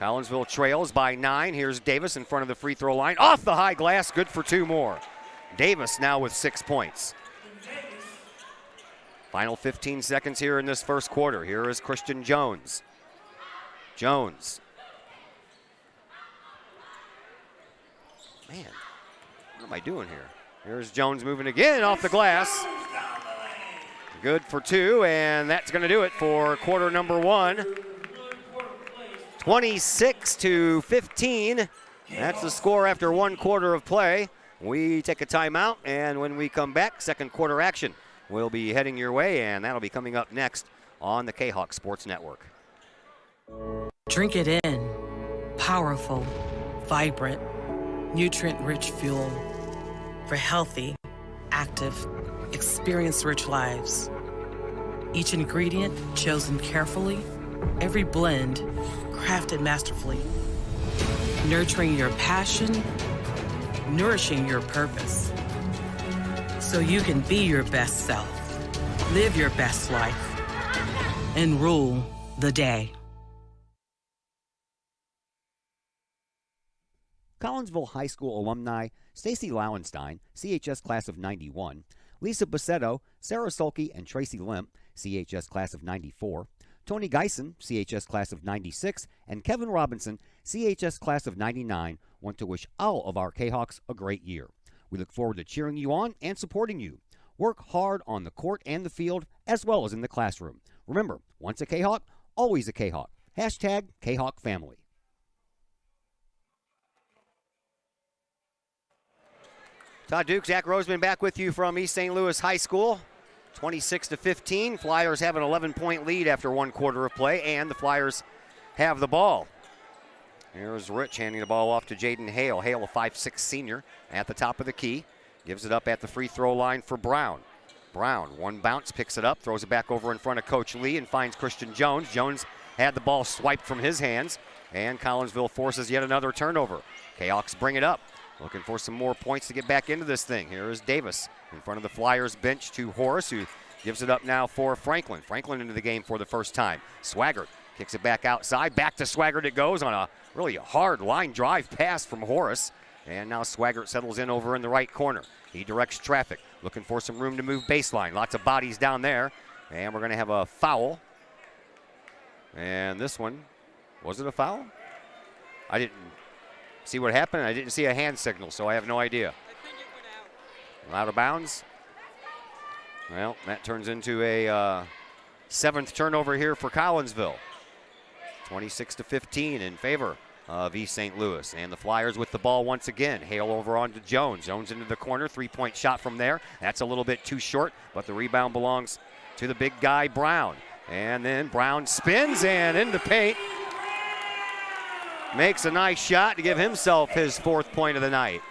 Collinsville trails by 9. Here's Davis in front of the free throw line. Off the high glass, good for 2 more. Davis now with 6 points. Final 15 seconds here in this first quarter. Here is Christian Jones. Jones. Man, what am I doing here? Here's Jones moving again off the glass. Good for 2, and that's going to do it for quarter number 1. 26-15. That's the score after 1 quarter of play. We take a timeout, and when we come back, second quarter action will be heading your way, and that'll be coming up next on the Kahok Sports Network. Drink it in. Powerful, vibrant, nutrient-rich fuel for healthy, active, experience-rich lives. Each ingredient chosen carefully, every blend crafted masterfully. Nurturing your passion, nourishing your purpose. So you can be your best self, live your best life, and rule the day. Collinsville High School alumni Stacy Lauenstein, CHS class of 91, Lisa Bassetto, Sarah Sulke, and Tracy Limp, CHS class of 94, Tony Geisen, CHS class of 96, and Kevin Robinson, CHS class of 99, want to wish all of our Kahawks a great year. We look forward to cheering you on and supporting you. Work hard on the court and the field, as well as in the classroom. Remember, once a Kahawk, always a Kahawk. Hashtag Kahawk Family. Todd Duke, Zach Roseman back with you from East St. Louis High School. 26-15. Flyers have an 11-point lead after 1 quarter of play, and the Flyers have the ball. Here's Rich handing the ball off to Jaden Hale. Hale, a 5'6" senior, at the top of the key. Gives it up at the free throw line for Brown. Brown, one bounce, picks it up, throws it back over in front of Coach Lee and finds Christian Jones. Jones had the ball swiped from his hands, and Collinsville forces yet another turnover. Kahawks bring it up. Looking for some more points to get back into this thing. Here is Davis in front of the Flyers bench to Horace, who gives it up now for Franklin. Franklin into the game for the first time. Swaggart kicks it back outside. Back to Swaggart it goes on a really hard line drive pass from Horace. And now Swaggart settles in over in the right corner. He directs traffic, looking for some room to move baseline. Lots of bodies down there. And we're going to have a foul. And this one, was it a foul? I didn't see what happened. I didn't see a hand signal, so I have no idea. I think it went out. Out of bounds. Well, that turns into a 7th turnover here for Collinsville. 26-15 in favor of East St. Louis. And the Flyers with the ball once again. Hale over onto Jones. Jones into the corner. 3-point shot from there. That's a little bit too short, but the rebound belongs to the big guy, Brown. And then Brown spins and in the paint. Makes a nice shot to give himself his 4th point of the night.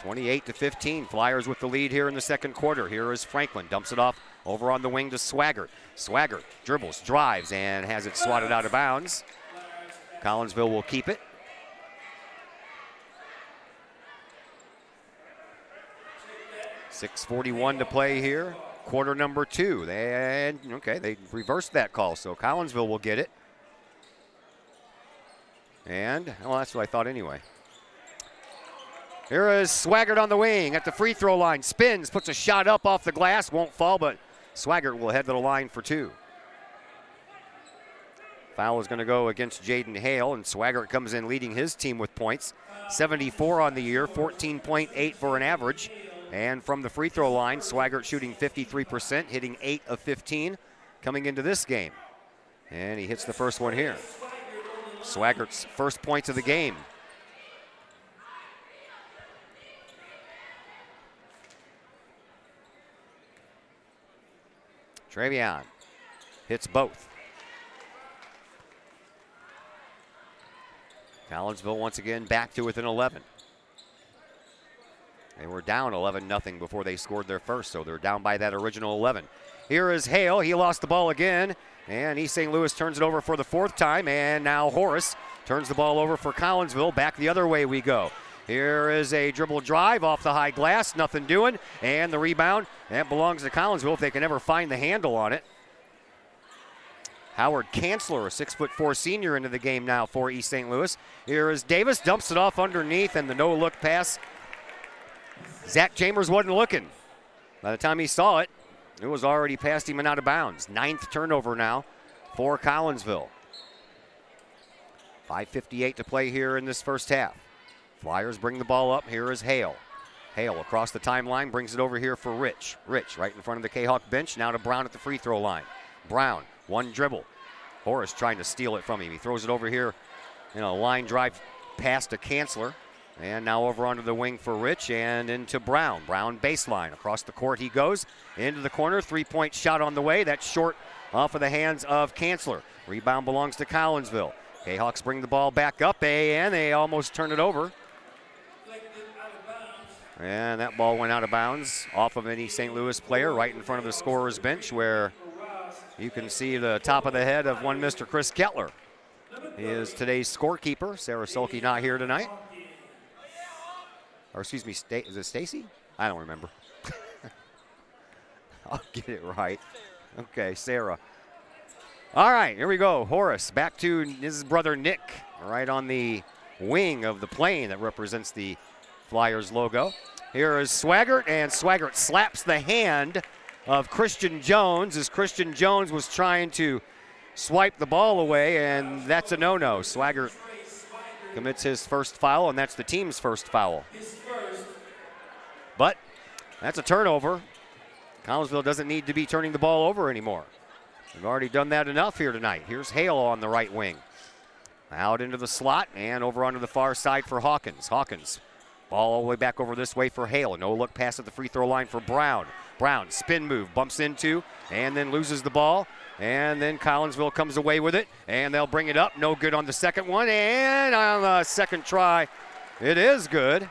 28-15. Flyers with the lead here in the second quarter. Here is Franklin. Dumps it off over on the wing to Swaggart. Swaggart dribbles, drives, and has it swatted out of bounds. Collinsville will keep it. .6:41 to play here. Quarter number 2. They reversed that call, so Collinsville will get it. And, well, that's what I thought anyway. Here is Swaggart on the wing at the free throw line. Spins, puts a shot up off the glass. Won't fall, but Swaggart will head to the line for 2. Foul is going to go against Jaden Hale, and Swaggart comes in leading his team with points. 74 on the year, 14.8 for an average. And from the free throw line, Swaggart shooting 53%, hitting 8 of 15 coming into this game. And he hits the first one here. Swaggart's first points of the game. Travion hits both. Collinsville once again back to within 11. They were down 11-0 before they scored their first, so they're down by that original 11. Here is Hale. He lost the ball again, and East St. Louis turns it over for the 4th time, and now Horace turns the ball over for Collinsville. Back the other way we go. Here is a dribble drive off the high glass, nothing doing, and the rebound, that belongs to Collinsville if they can ever find the handle on it. Howard Kanzler, a 6'4" senior, into the game now for East St. Louis. Here is Davis, dumps it off underneath, and the no-look pass. Zach Chambers wasn't looking. By the time he saw it, it was already past him and out of bounds. 9th turnover now for Collinsville. 5:58 to play here in this first half. Flyers bring the ball up. Here is Hale. Hale across the timeline, brings it over here for Rich. Rich right in front of the Kahok bench, now to Brown at the free throw line. Brown, one dribble. Horace trying to steal it from him. He throws it over here in a line drive pass to Kanzler. And now over onto the wing for Rich and into Brown. Brown baseline. Across the court he goes. Into the corner. Three-point shot on the way. That's short off of the hands of Kanzler. Rebound belongs to Collinsville. Jayhawks bring the ball back up, and they almost turn it over. And that ball went out of bounds off of any St. Louis player right in front of the scorer's bench, where you can see the top of the head of one Mr. Chris Kettler. He is today's scorekeeper. Sarah Sulke not here tonight. Or excuse me, is it Stacy? I don't remember. I'll get it right. Okay, Sarah. All right, here we go. Horace back to his brother Nick, right on the wing of the plane that represents the Flyers logo. Here is Swaggart, and Swaggart slaps the hand of Christian Jones as Christian Jones was trying to swipe the ball away, and that's a no-no. Swaggart commits his first foul, and that's the team's first foul. But that's a turnover. Collinsville doesn't need to be turning the ball over anymore. We've already done that enough here tonight. Here's Hale on the right wing. Out into the slot and over onto the far side for Hawkins. Hawkins, ball all the way back over this way for Hale. No look pass at the free throw line for Brown. Brown, spin move, bumps into and then loses the ball. And then Collinsville comes away with it, and they'll bring it up. No good on the second one, and on the second try, it is good.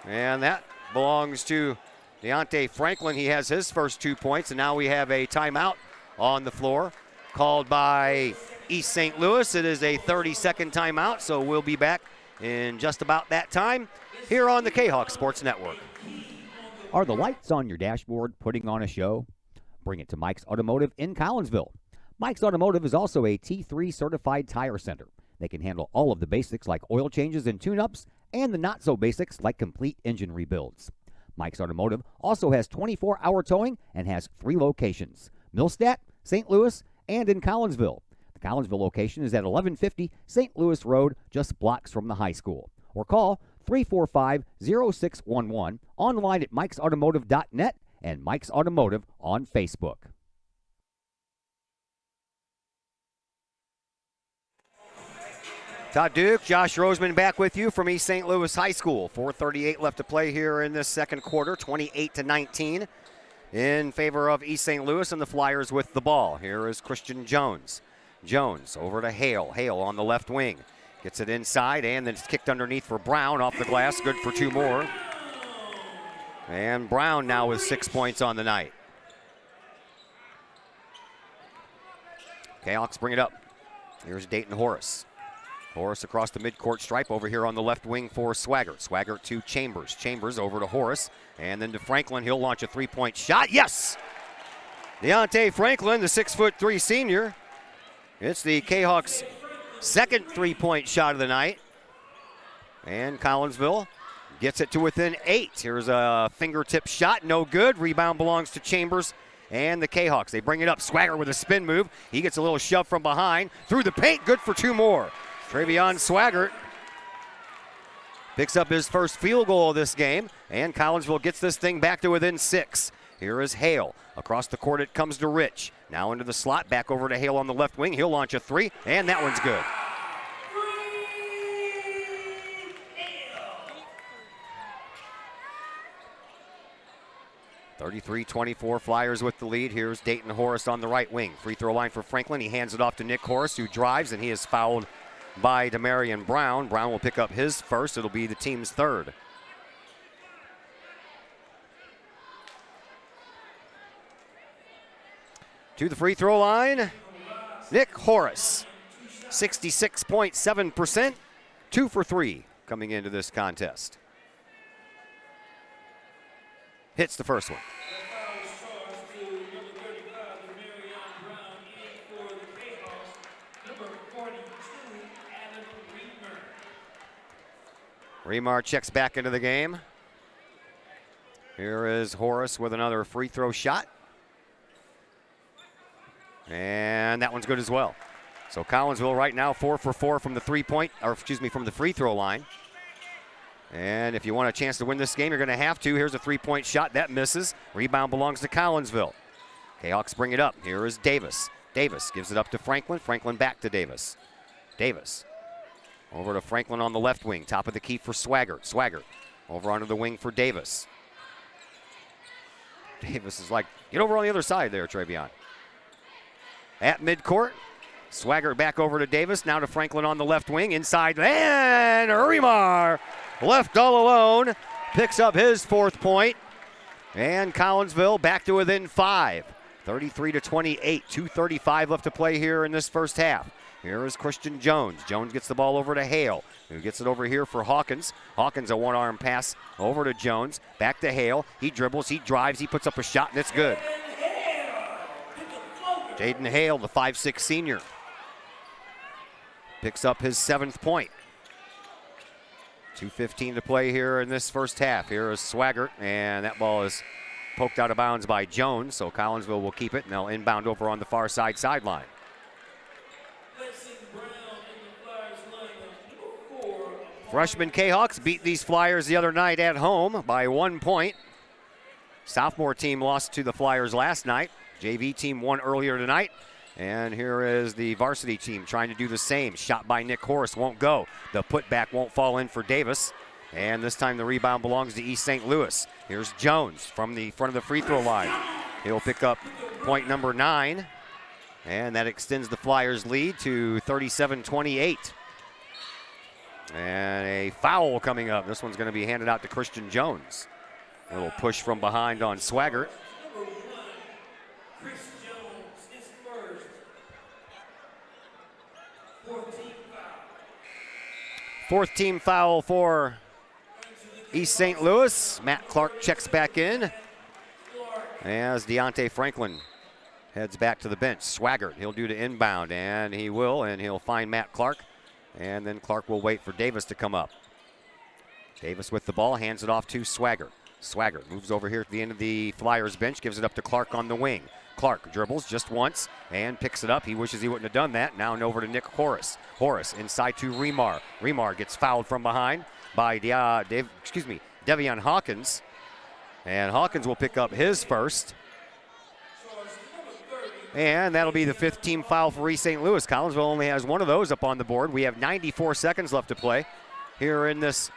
And that belongs to Deontay Franklin. He has his first 2 points, and now we have a timeout on the floor called by East St. Louis. It is a 30-second timeout, so we'll be back in just about that time here on the Kahok Sports Network. Are the lights on your dashboard putting on a show? Bring it to Mike's Automotive in Collinsville. Mike's Automotive is also a T3 certified tire center. They can handle all of the basics like oil changes and tune-ups, and the not-so-basics like complete engine rebuilds. Mike's Automotive also has 24-hour towing and has 3 locations: Millstadt, St. Louis, and in Collinsville. The Collinsville location is at 1150 St. Louis Road, just blocks from the high school. Or call 345-0611, online at mikesautomotive.net, and Mike's Automotive on Facebook. Todd Duke, Josh Roseman back with you from East St. Louis High School. 4:38 left to play here in this second quarter, 28-19 in favor of East St. Louis, and the Flyers with the ball. Here is Christian Jones. Jones over to Hale. Hale on the left wing. Gets it inside, and then it's kicked underneath for Brown off the glass. Good for 2 more. And Brown now with 6 points on the night. Kahawks bring it up. Here's Dayton Horace. Horace across the midcourt stripe over here on the left wing for Swaggart. Swaggart to Chambers. Chambers over to Horace. And then to Franklin. He'll launch a 3-point shot. Yes! Deontay Franklin, the 6'3" senior. It's the Kahawks' second 3-point shot of the night. And Collinsville gets it to within 8. Here's a fingertip shot. No good. Rebound belongs to Chambers and the Kahawks. They bring it up. Swaggart with a spin move. He gets a little shove from behind. Through the paint. Good for 2 more. Travion Swaggart picks up his first field goal of this game, and Collinsville gets this thing back to within 6. Here is Hale. Across the court it comes to Rich. Now into the slot, back over to Hale on the left wing. He'll launch a 3, and that one's good. (33-24) Flyers with the lead. Here's Dayton Horace on the right wing. Free throw line for Franklin. He hands it off to Nick Horace, who drives, and he is fouled by Demarion Brown. Brown will pick up his first. It'll be the team's third. To the free throw line, Nick Horace. 66.7%, 2 for 3 coming into this contest. Hits the first one. Remar checks back into the game. Here is Horace with another free throw shot. And that one's good as well. So Collinsville right now 4 for 4 from the from the free throw line. And if you want a chance to win this game, you're going to have to. Here's a three-point shot. That misses. Rebound belongs to Collinsville. Kahawks bring it up. Here is Davis. Davis gives it up to Franklin. Franklin back to Davis. Davis over to Franklin on the left wing. Top of the key for Swaggart. Swaggart over onto the wing for Davis. Davis is like, get over on the other side there, Travion. At midcourt, Swaggart back over to Davis. Now to Franklin on the left wing. Inside, and Remar left all alone. Picks up his 4th point. And Collinsville back to within 5. 33-28. 2:35 left to play here in this first half. Here is Christian Jones. Jones gets the ball over to Hale, who gets it over here for Hawkins. Hawkins, a one-arm pass over to Jones. Back to Hale. He dribbles, he drives, he puts up a shot, and it's good. Jaden Hale, the 5'6" senior, picks up his 7th point. 2:15 to play here in this first half. Here is Swaggart, and that ball is poked out of bounds by Jones, so Collinsville will keep it, and they'll inbound over on the far side sideline. Freshman Kahawks beat these Flyers the other night at home by 1 point. Sophomore team lost to the Flyers last night. JV team won earlier tonight. And here is the varsity team trying to do the same. Shot by Nick Horace won't go. The putback won't fall in for Davis. And this time the rebound belongs to East St. Louis. Here's Jones from the front of the free throw line. He'll pick up point number 9. And that extends the Flyers' lead to 37-28. And a foul coming up. This one's going to be handed out to Christian Jones. A little push from behind on Swaggart. Fourth team foul for East St. Louis. Matt Clark checks back in as Deontay Franklin heads back to the bench. Swaggart, he'll do to inbound, and he will, and he'll find Matt Clark. And then Clark will wait for Davis to come up. Davis with the ball, hands it off to Swaggart. Swaggart moves over here to the end of the Flyers bench, gives it up to Clark on the wing. Clark dribbles just once and picks it up. He wishes he wouldn't have done that. Now and over to Nick Horace. Horace inside to Remar. Remar gets fouled from behind by Devion Hawkins. And Hawkins will pick up his first. And that'll be the 5th team foul for East St. Louis. Collinsville only has one of those up on the board. We have 94 seconds left to play here in this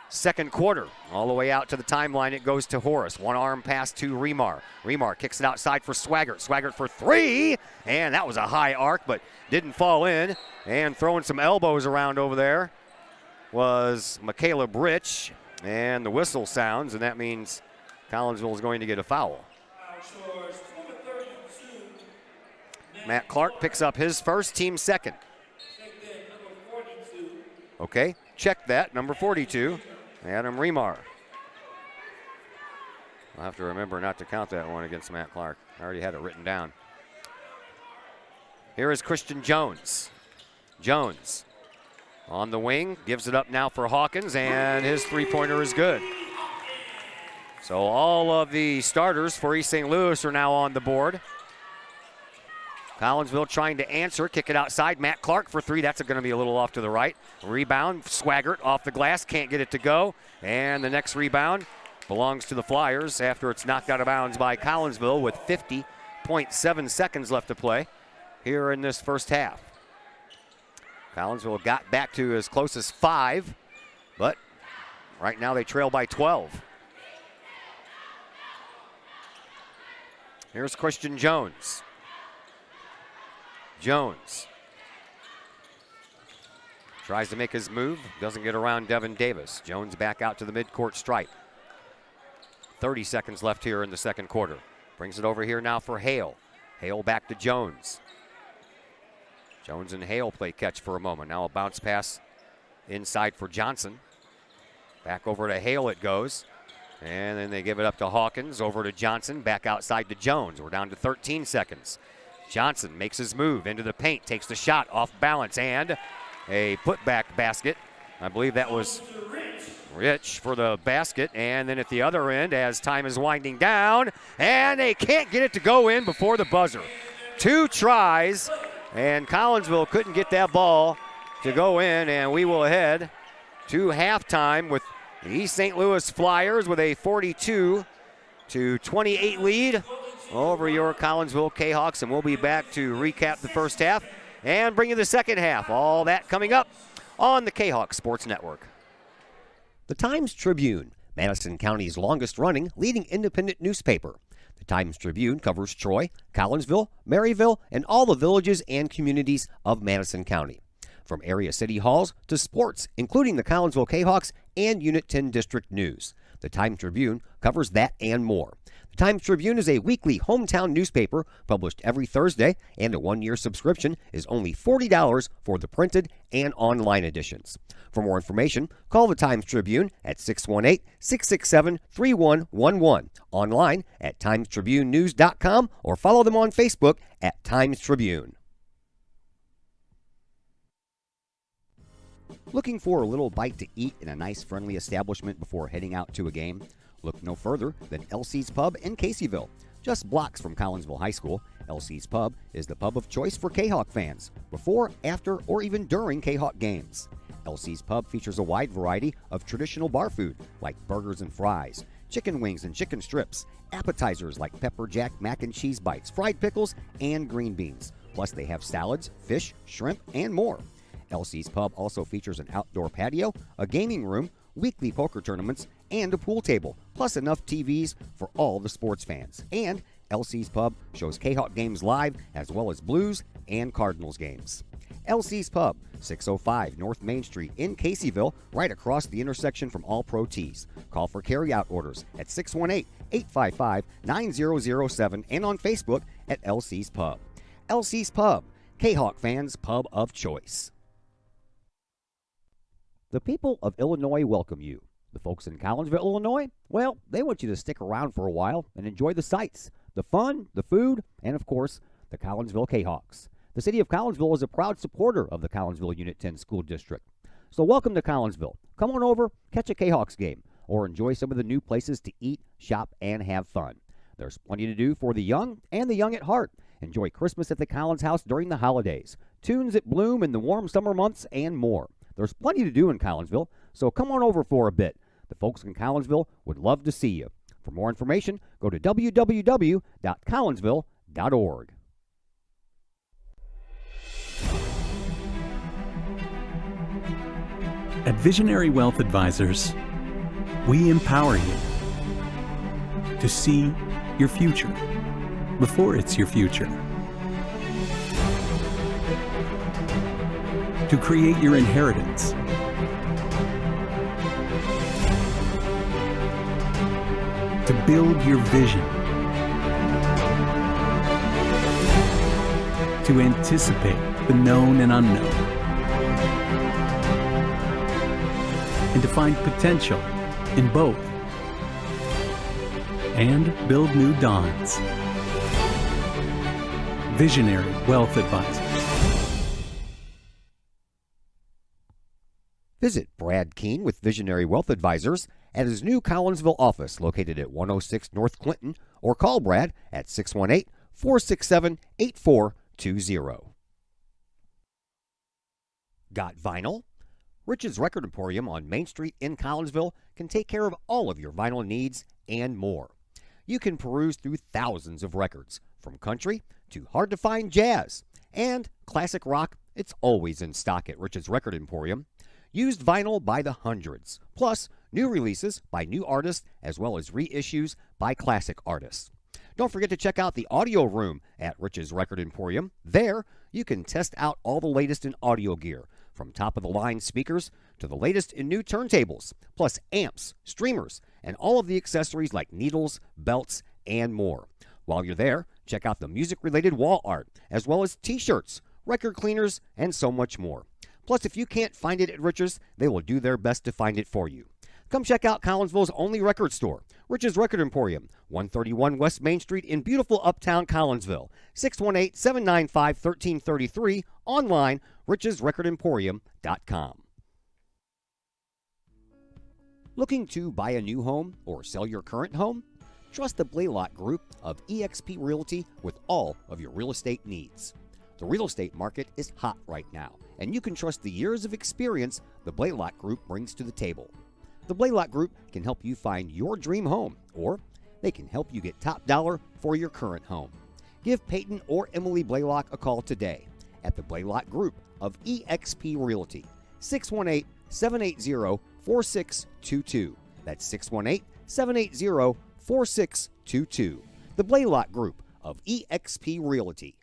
second quarter. All the way out to the timeline, it goes to Horace. One arm pass to Remar. Remar kicks it outside for Swaggart. Swaggart for 3. And that was a high arc, but didn't fall in. And throwing some elbows around over there was Michaela Britch. And the whistle sounds, and that means Collinsville is going to get a foul. Matt Clark picks up his first, team second. Okay, check that, number 42, Adam Remar. I'll have to remember not to count that one against Matt Clark. I already had it written down. Here is Christian Jones. Jones on the wing, gives it up now for Hawkins, and his three-pointer is good. So all of the starters for East St. Louis are now on the board. Collinsville trying to answer, kick it outside. Matt Clark for 3. That's going to be a little off to the right. Rebound, Swaggart off the glass, can't get it to go. And the next rebound belongs to the Flyers after it's knocked out of bounds by Collinsville with 50.7 seconds left to play here in this first half. Collinsville got back to as close as 5, but right now they trail by 12. Here's Christian Jones. Jones tries to make his move, doesn't get around Devin Davis. Jones back out to the midcourt stripe. 30 seconds left here in the second quarter. Brings it over here now for Hale. Hale back to Jones. Jones and Hale play catch for a moment. Now a bounce pass inside for Johnson. Back over to Hale it goes. And then they give it up to Hawkins, over to Johnson, back outside to Jones. We're down to 13 seconds. Johnson makes his move into the paint, takes the shot off balance, and a putback basket. I believe that was Rich for the basket. And then at the other end, as time is winding down, and they can't get it to go in before the buzzer. 2 tries, and Collinsville couldn't get that ball to go in, and we will head to halftime with The East St. Louis Flyers with a 42-28 lead over your Collinsville Kahawks, and we'll be back to recap the first half and bring you the second half. All that coming up on the Kahawk Sports Network. The Times-Tribune, Madison County's longest-running leading independent newspaper. The Times-Tribune covers Troy, Collinsville, Maryville, and all the villages and communities of Madison County. From area city halls to sports, including the Collinsville Kahawks and Unit 10 District News. The Times-Tribune covers that and more. The Times-Tribune is a weekly hometown newspaper published every Thursday, and a one-year subscription is only $40 for the printed and online editions. For more information, call the Times-Tribune at 618-667-3111, online at timestribunenews.com, or follow them on Facebook at Times-Tribune. Looking for a little bite to eat in a nice, friendly establishment before heading out to a game? Look no further than LC's Pub in Caseyville. Just blocks from Collinsville High School, LC's Pub is the pub of choice for Kahawk fans, before, after, or even during Kahawk games. LC's Pub features a wide variety of traditional bar food like burgers and fries, chicken wings and chicken strips, appetizers like pepper jack mac and cheese bites, fried pickles, and green beans. Plus they have salads, fish, shrimp, and more. LC's Pub also features an outdoor patio, a gaming room, weekly poker tournaments, and a pool table, plus enough TVs for all the sports fans. And LC's Pub shows Kahawk games live, as well as Blues and Cardinals games. LC's Pub, 605 North Main Street in Caseyville, right across the intersection from All Pro Tees. Call for carry-out orders at 618-855-9007 and on Facebook at LC's Pub. LC's Pub, Kahawk fans' pub of choice. The people of Illinois welcome you. The folks in Collinsville, Illinois, well, they want you to stick around for a while and enjoy the sights, the fun, the food, and of course, the Collinsville Kahawks. The city of Collinsville is a proud supporter of the Collinsville Unit 10 School District. So welcome to Collinsville. Come on over, catch a Kahawks game, or enjoy some of the new places to eat, shop, and have fun. There's plenty to do for the young and the young at heart. Enjoy Christmas at the Collins House during the holidays, tunes at Bloom in the warm summer months, and more. There's plenty to do in Collinsville, so come on over for a bit. The folks in Collinsville would love to see you. For more information, go to www.collinsville.org. At Visionary Wealth Advisors, we empower you to see your future before it's your future, to create your inheritance, to build your vision, to anticipate the known and unknown, and to find potential in both, and build new dawns. Visionary Wealth Advisors. Visit Brad Keene with Visionary Wealth Advisors at his new Collinsville office located at 106 North Clinton, or call Brad at 618-467-8420. Got vinyl? Rich's Record Emporium on Main Street in Collinsville can take care of all of your vinyl needs and more. You can peruse through thousands of records, from country to hard-to-find jazz. And classic rock, it's always in stock at Rich's Record Emporium. Used vinyl by the hundreds, plus new releases by new artists as well as reissues by classic artists. Don't forget to check out the audio room at Rich's Record Emporium. There, you can test out all the latest in audio gear, from top-of-the-line speakers to the latest in new turntables, plus amps, streamers, and all of the accessories like needles, belts, and more. While you're there, check out the music-related wall art, as well as t-shirts, record cleaners, and so much more. Plus, if you can't find it at Rich's, they will do their best to find it for you. Come check out Collinsville's only record store, Rich's Record Emporium, 131 West Main Street in beautiful uptown Collinsville, 618-795-1333, online, richesrecordemporium.com. Looking to buy a new home or sell your current home? Trust the Blaylock Group of eXp Realty with all of your real estate needs. The real estate market is hot right now, and you can trust the years of experience the Blaylock Group brings to the table. The Blaylock Group can help you find your dream home, or they can help you get top dollar for your current home. Give Peyton or Emily Blaylock a call today at the Blaylock Group of eXp Realty, 618-780-4622. That's 618-780-4622. The Blaylock Group of eXp Realty.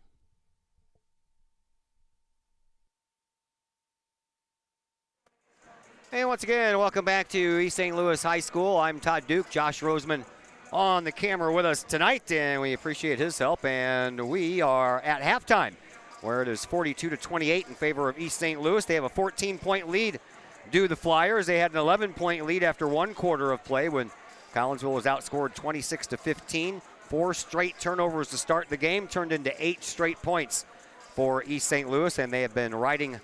And once again, welcome back to East St. Louis High School. I'm Todd Duke. Josh Roseman on the camera with us tonight, and we appreciate his help. And we are at halftime, where it is 42-28 in favor of East St. Louis. They have a 14-point lead due to the Flyers. They had an 11-point lead after one quarter of play when Collinsville was outscored 26-15. 4 straight turnovers to start the game turned into 8 straight points for East St. Louis, and they have been riding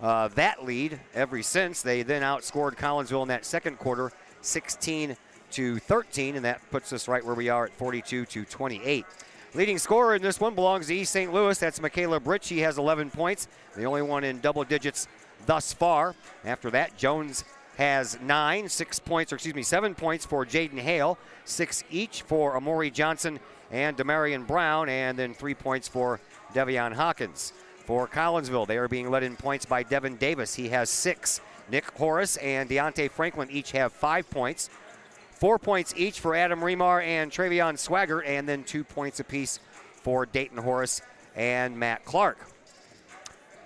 that lead ever since. They then outscored Collinsville in that second quarter 16-13, and that puts us right where we are at 42-28. Leading scorer in this one belongs to East St. Louis. That's Michaela Britch. She has 11 points, the only one in double digits thus far. After that, Jones has 7 points for Jaden Hale, 6 each for Amori Johnson and Demarion Brown, and then 3 points for Devion Hawkins. For Collinsville, they are being led in points by Devin Davis. He has 6. Nick Horace and Deontay Franklin each have 5 points. 4 points each for Adam Remar and Travion Swagger, and then 2 points apiece for Dayton Horace and Matt Clark.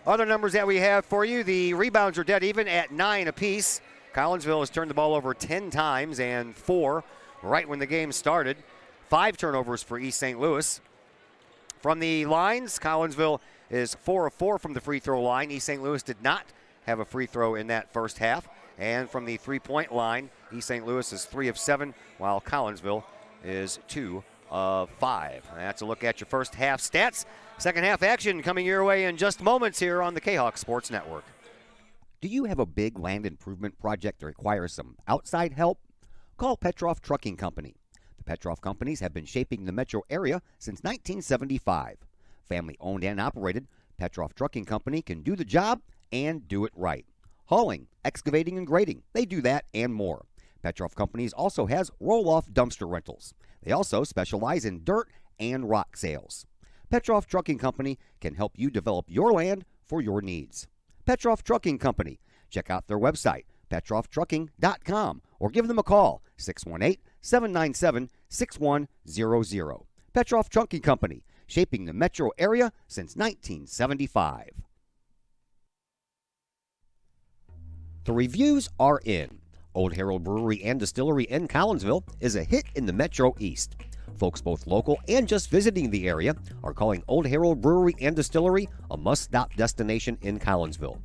Other numbers that we have for you, the rebounds are dead even at 9 apiece. Collinsville has turned the ball over 10 times and 4 right when the game started. 5 turnovers for East St. Louis. From the lines, Collinsville is 4 of 4 from the free throw line. East St. Louis did not have a free throw in that first half. And from the three-point line, East St. Louis is 3 of 7, while Collinsville is 2 of 5. That's a look at your first half stats. Second half action coming your way in just moments here on the Kahok Sports Network. Do you have a big land improvement project that requires some outside help? Call Petroff Trucking Company. The Petroff Companies have been shaping the metro area since 1975. Family owned and operated, Petroff Trucking Company can do the job and do it right. Hauling, excavating, and grading, they do that and more. Petroff Companies also has roll-off dumpster rentals. They also specialize in dirt and rock sales. Petroff Trucking Company can help you develop your land for your needs. Petroff Trucking Company. Check out their website, petrofftrucking.com, or give them a call, 618-797-6100. Petroff Trucking Company, shaping the metro area since 1975. The reviews are in. Old Herald Brewery and Distillery in Collinsville is a hit in the Metro East. Folks both local and just visiting the area are calling Old Herald Brewery and Distillery a must-stop destination in Collinsville.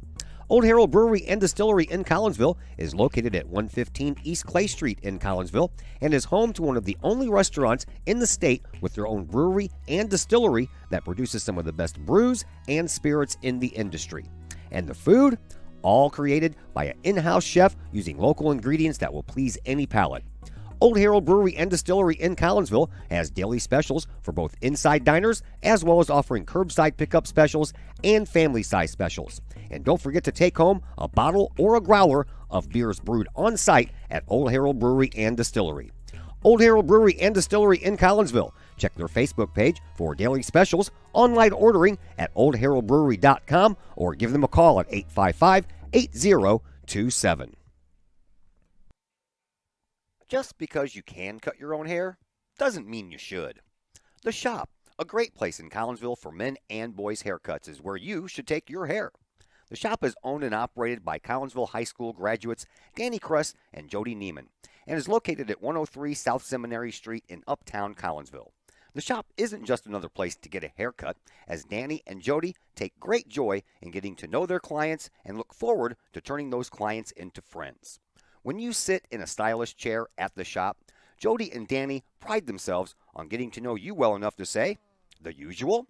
Old Herald Brewery and Distillery in Collinsville is located at 115 East Clay Street in Collinsville and is home to one of the only restaurants in the state with their own brewery and distillery that produces some of the best brews and spirits in the industry. And the food? All created by an in-house chef using local ingredients that will please any palate. Old Herald Brewery and Distillery in Collinsville has daily specials for both inside diners as well as offering curbside pickup specials and family-size specials. And don't forget to take home a bottle or a growler of beers brewed on site at Old Herald Brewery and Distillery. Old Herald Brewery and Distillery in Collinsville. Check their Facebook page for daily specials, online ordering at oldheraldbrewery.com, or give them a call at 855-8027. Just because you can cut your own hair doesn't mean you should. The Shop, a great place in Collinsville for men and boys haircuts, is where you should take your hair. The Shop is owned and operated by Collinsville High School graduates Danny Kress and Jody Neiman, and is located at 103 South Seminary Street in Uptown Collinsville. The Shop isn't just another place to get a haircut, as Danny and Jody take great joy in getting to know their clients and look forward to turning those clients into friends. When you sit in a stylish chair at the Shop, Jody and Danny pride themselves on getting to know you well enough to say, "The usual?"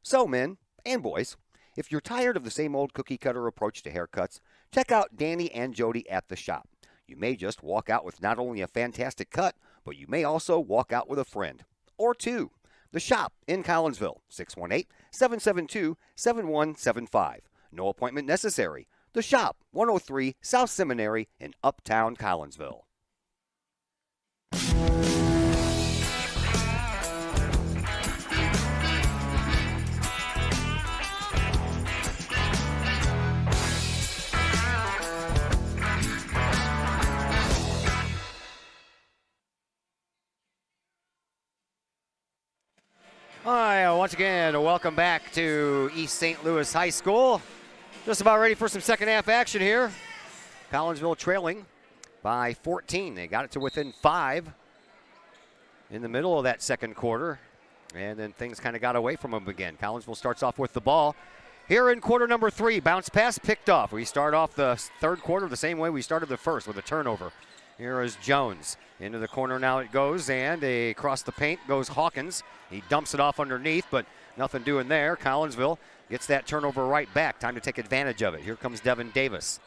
So, men and boys, if you're tired of the same old cookie-cutter approach to haircuts, check out Danny and Jody at the Shop. You may just walk out with not only a fantastic cut, but you may also walk out with a friend. Or two. The Shop in Collinsville, 618-772-7175. No appointment necessary. The Shop, 103 South Seminary in Uptown Collinsville. Hi, once again, welcome back to East St. Louis High School. Just about ready for some second half action here. Collinsville trailing by 14. They got it to within 5 in the middle of that second quarter, and then things kind of got away from them again. Collinsville starts off with the ball. Here in quarter number 3, bounce pass picked off. We start off the third quarter the same way we started the first, with a turnover. Here is Jones. Into the corner now it goes, and across the paint goes Hawkins. He dumps it off underneath, but nothing doing there. Collinsville gets that turnover right back. Time to take advantage of it. Here comes Devin Davis.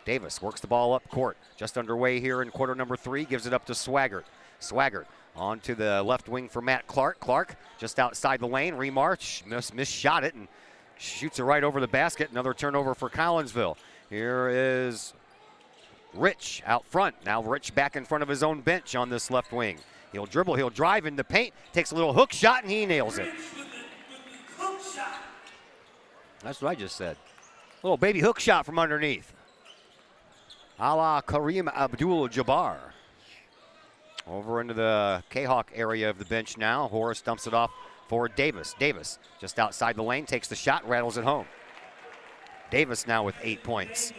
Davis works the ball up court. Just underway here in quarter number 3. Gives it up to Swaggart. Swaggart on to the left wing for Matt Clark. Clark just outside the lane. Remar misshot it and shoots it right over the basket. Another turnover for Collinsville. Here is Rich out front. Now Rich back in front of his own bench on this left wing. He'll dribble, he'll drive in the paint, takes a little hook shot, and he nails it. That's what I just said. Little baby hook shot from underneath. A la Kareem Abdul-Jabbar. Over into the Kahok area of the bench now. Horace dumps it off for Davis. Davis just outside the lane, takes the shot, rattles it home. Davis now with 8 points.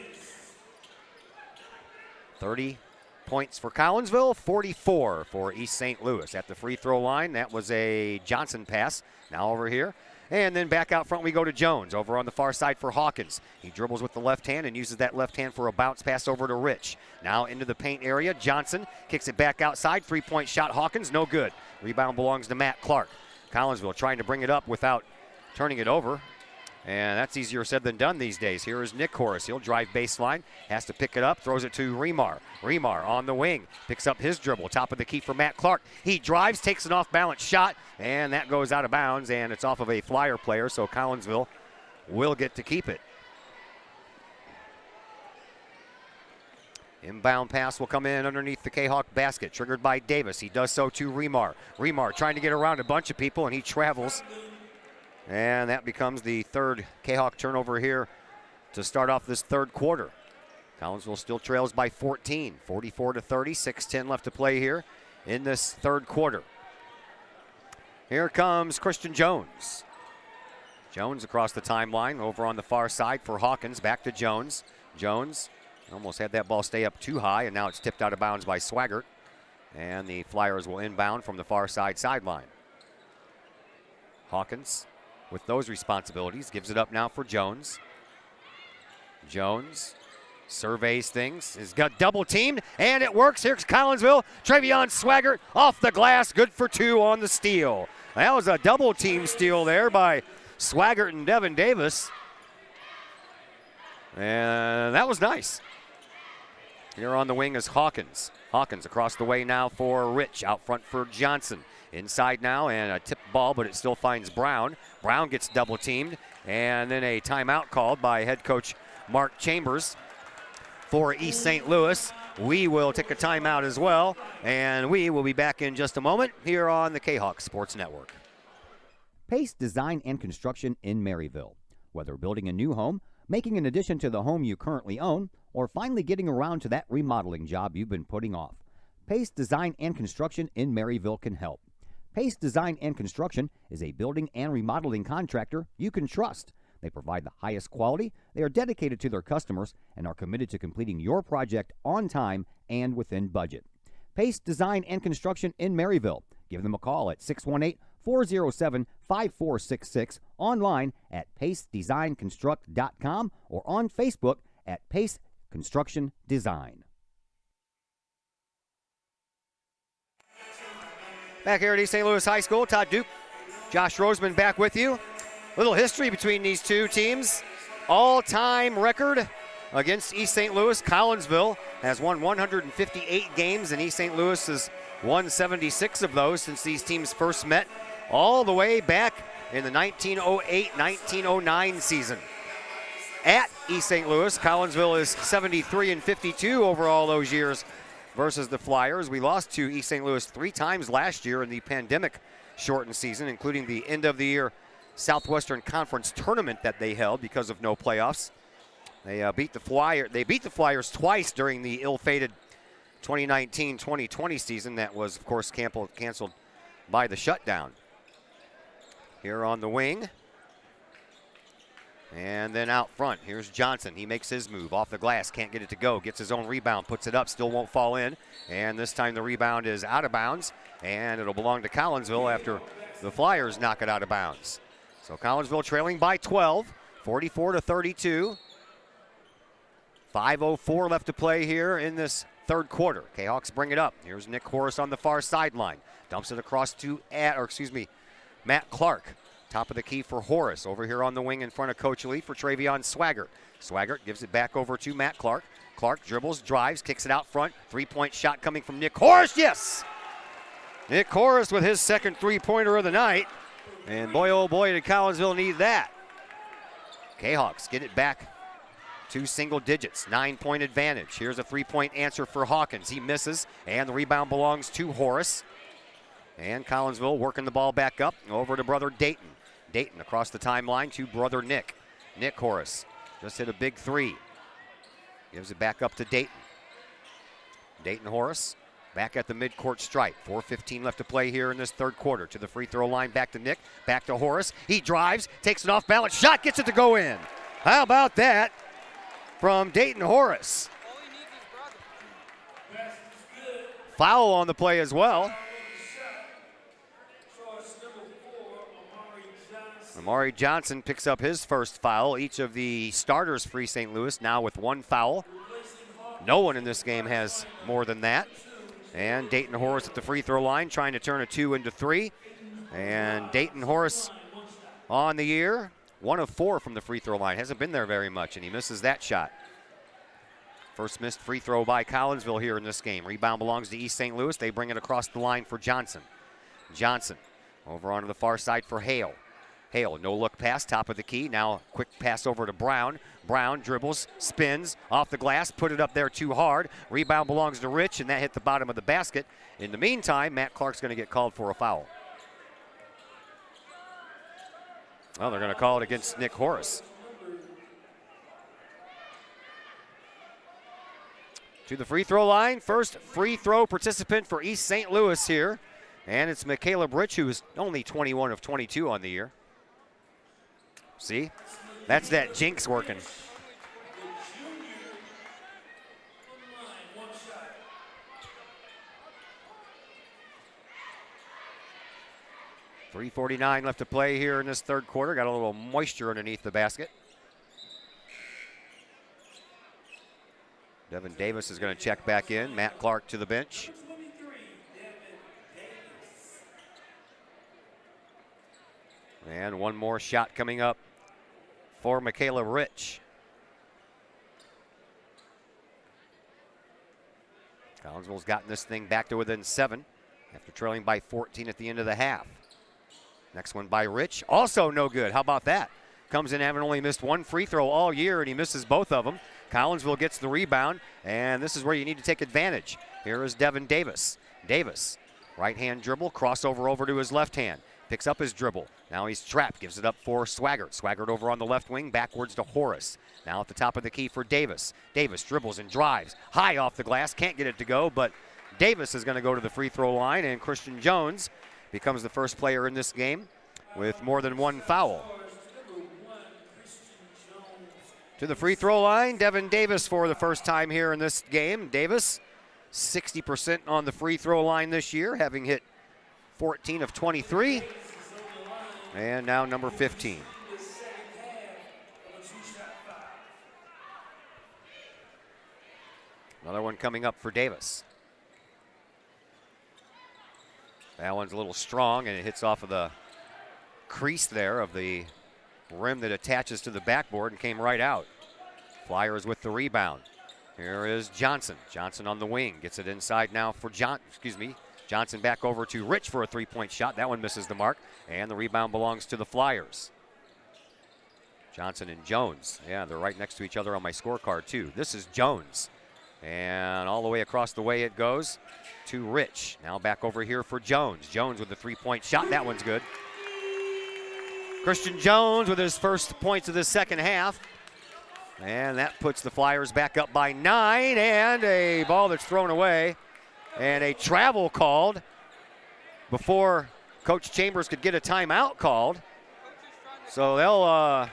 30 points for Collinsville, 44 for East St. Louis. At the free throw line, that was a Johnson pass. Now over here. And then back out front we go to Jones. Over on the far side for Hawkins. He dribbles with the left hand and uses that left hand for a bounce pass over to Rich. Now into the paint area. Johnson kicks it back outside. 3-point shot. Hawkins, no good. Rebound belongs to Matt Clark. Collinsville trying to bring it up without turning it over. And that's easier said than done these days. Here is Nick Horace. He'll drive baseline, has to pick it up, throws it to Remar. Remar on the wing, picks up his dribble. Top of the key for Matt Clark. He drives, takes an off-balance shot, and that goes out of bounds, and it's off of a Flyer player, so Collinsville will get to keep it. Inbound pass will come in underneath the Kahok basket, triggered by Davis. He does so to Remar. Remar trying to get around a bunch of people, and he travels. And that becomes the third Kahok turnover here to start off this third quarter. Collinsville still trails by 14, 44-30, 6:10 left to play here in this third quarter. Here comes Christian Jones. Jones across the timeline over on the far side for Hawkins. Back to Jones. Jones almost had that ball stay up too high, and now it's tipped out of bounds by Swaggart. And the Flyers will inbound from the far side sideline. Hawkins with those responsibilities gives it up now for Jones. Jones surveys things, has got double teamed, and it works. Here's Collinsville. Travion Swaggart off the glass, good for 2 on the steal. That was a double team steal there by Swaggart and Devin Davis. And that was nice. Here on the wing is Hawkins. Hawkins across the way now for Rich, out front for Johnson. Inside now, and a tipped ball, but it still finds Brown. Brown gets double teamed, and then a timeout called by head coach Mark Chambers for East St. Louis. We will take a timeout as well, and we will be back in just a moment here on the Kahok Sports Network. Pace Design and Construction in Maryville. Whether building a new home, making an addition to the home you currently own, or finally getting around to that remodeling job you've been putting off, Pace Design and Construction in Maryville can help. Pace Design and Construction is a building and remodeling contractor you can trust. They provide the highest quality, they are dedicated to their customers, and are committed to completing your project on time and within budget. Pace Design and Construction in Maryville. Give them a call at 618-407-5466, online at pacedesignconstruct.com, or on Facebook at Pace Construction Design. Back here at East St. Louis High School, Todd Duke, Josh Roseman back with you. Little history between these two teams. All-time record against East St. Louis. Collinsville has won 158 games, and East St. Louis has won 76 of those since these teams first met, all the way back in the 1908-1909 season. at East St. Louis. Collinsville is 73-52 over all those years versus the Flyers. We lost to East St. Louis 3 times last year in the pandemic-shortened season, including the end-of-the-year Southwestern Conference tournament that they held because of no playoffs. They beat the Flyers twice during the ill-fated 2019-2020 season that was, of course, canceled by the shutdown. Here on the wing. And then out front, here's Johnson. He makes his move off the glass, can't get it to go, gets his own rebound, puts it up, still won't fall in. And this time the rebound is out of bounds, and it'll belong to Collinsville after the Flyers knock it out of bounds. So Collinsville trailing by 12, 44-32. 5:04 left to play here in this third quarter. Kahawks bring it up. Here's Nick Horace on the far sideline. Dumps it across to Matt Clark. Top of the key for Horace. Over here on the wing in front of Coach Lee for Travion Swaggart. Swaggart gives it back over to Matt Clark. Clark dribbles, drives, kicks it out front. Three-point shot coming from Nick Horace. Yes! Nick Horace with his second three-pointer of the night. And boy, oh boy, did Collinsville need that. Kahawks get it back to single digits. 9-point advantage. Here's a three-point answer for Hawkins. He misses, and the rebound belongs to Horace. And Collinsville working the ball back up over to brother Dayton. Dayton across the timeline to brother Nick. Nick Horace just hit a big three. Gives it back up to Dayton. Dayton Horace back at the midcourt stripe. 4:15 left to play here in this third quarter. To the free throw line, back to Nick, back to Horace. He drives, takes an off-balance shot, gets it to go in. How about that from Dayton Horace? Foul on the play as well. Amari Johnson picks up his first foul. Each of the starters for St. Louis now with one foul. No one in this game has more than that. And Dayton Horace at the free throw line trying to turn a 2 into 3. And Dayton Horace on the year, 1 of 4 from the free throw line. Hasn't been there very much, and he misses that shot. First missed free throw by Collinsville here in this game. Rebound belongs to East St. Louis. They bring it across the line for Johnson. Johnson over onto the far side for Hale. Hale, no look pass, top of the key. Now quick pass over to Brown. Brown dribbles, spins, off the glass, put it up there too hard. Rebound belongs to Rich, and that hit the bottom of the basket. In the meantime, Matt Clark's going to get called for a foul. Well, they're going to call it against Nick Horace. To the free throw line, first free throw participant for East St. Louis here. And it's Michaela Rich, who is only 21 of 22 on the year. See? That's that jinx working. .349 left to play here in this third quarter. Got a little moisture underneath the basket. Devin Davis is going to check back in. Matt Clark to the bench. And one more shot coming up for Michaela Rich. Collinsville's gotten this thing back to within 7 after trailing by 14 at the end of the half. Next one by Rich, also no good. How about that? Comes in having only missed one free throw all year, and he misses both of them. Collinsville gets the rebound, and this is where you need to take advantage. Here is Devin Davis. Davis, right-hand dribble, crossover over to his left hand. Picks up his dribble. Now he's trapped. Gives it up for Swaggart. Swaggart over on the left wing. Backwards to Horace. Now at the top of the key for Davis. Davis dribbles and drives. High off the glass. Can't get it to go, but Davis is going to go to the free throw line, and Christian Jones becomes the first player in this game with more than one foul. To the free throw line, Devin Davis for the first time here in this game. Davis, 60% on the free throw line this year, having hit 14 of 23, and now number 15. Another one coming up for Davis. That one's a little strong, and it hits off of the crease there of the rim that attaches to the backboard and came right out. Flyers with the rebound. Here is Johnson. Johnson on the wing, gets it inside now for Johnson back over to Rich for a three-point shot. That one misses the mark, and the rebound belongs to the Flyers. Johnson and Jones. Yeah, they're right next to each other on my scorecard, too. This is Jones. And all the way across the way it goes to Rich. Now back over here for Jones. Jones with the three-point shot. That one's good. Christian Jones with his first points of the second half. And that puts the Flyers back up by 9. And a ball that's thrown away. And a travel called before Coach Chambers could get a timeout called. So they'll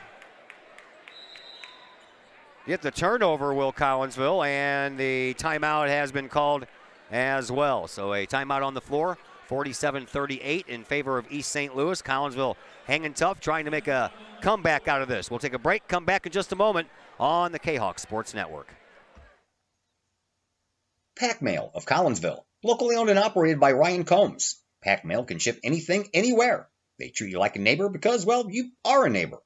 get the turnover, will Collinsville, and the timeout has been called as well. So a timeout on the floor, 47-38 in favor of East St. Louis. Collinsville hanging tough, trying to make a comeback out of this. We'll take a break, come back in just a moment on the Kahok Sports Network. Pack Mail of Collinsville, locally owned and operated by Ryan Combs. Pack Mail can ship anything, anywhere. They treat you like a neighbor because, well, you are a neighbor.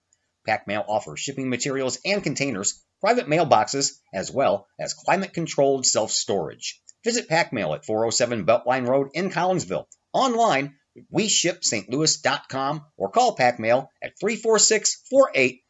Pack Mail offers shipping materials and containers, private mailboxes, as well as climate-controlled self-storage. Visit Pack Mail at 407 Beltline Road in Collinsville. Online, WeShipSt.Louis.com or call Pack Mail at 346-4884.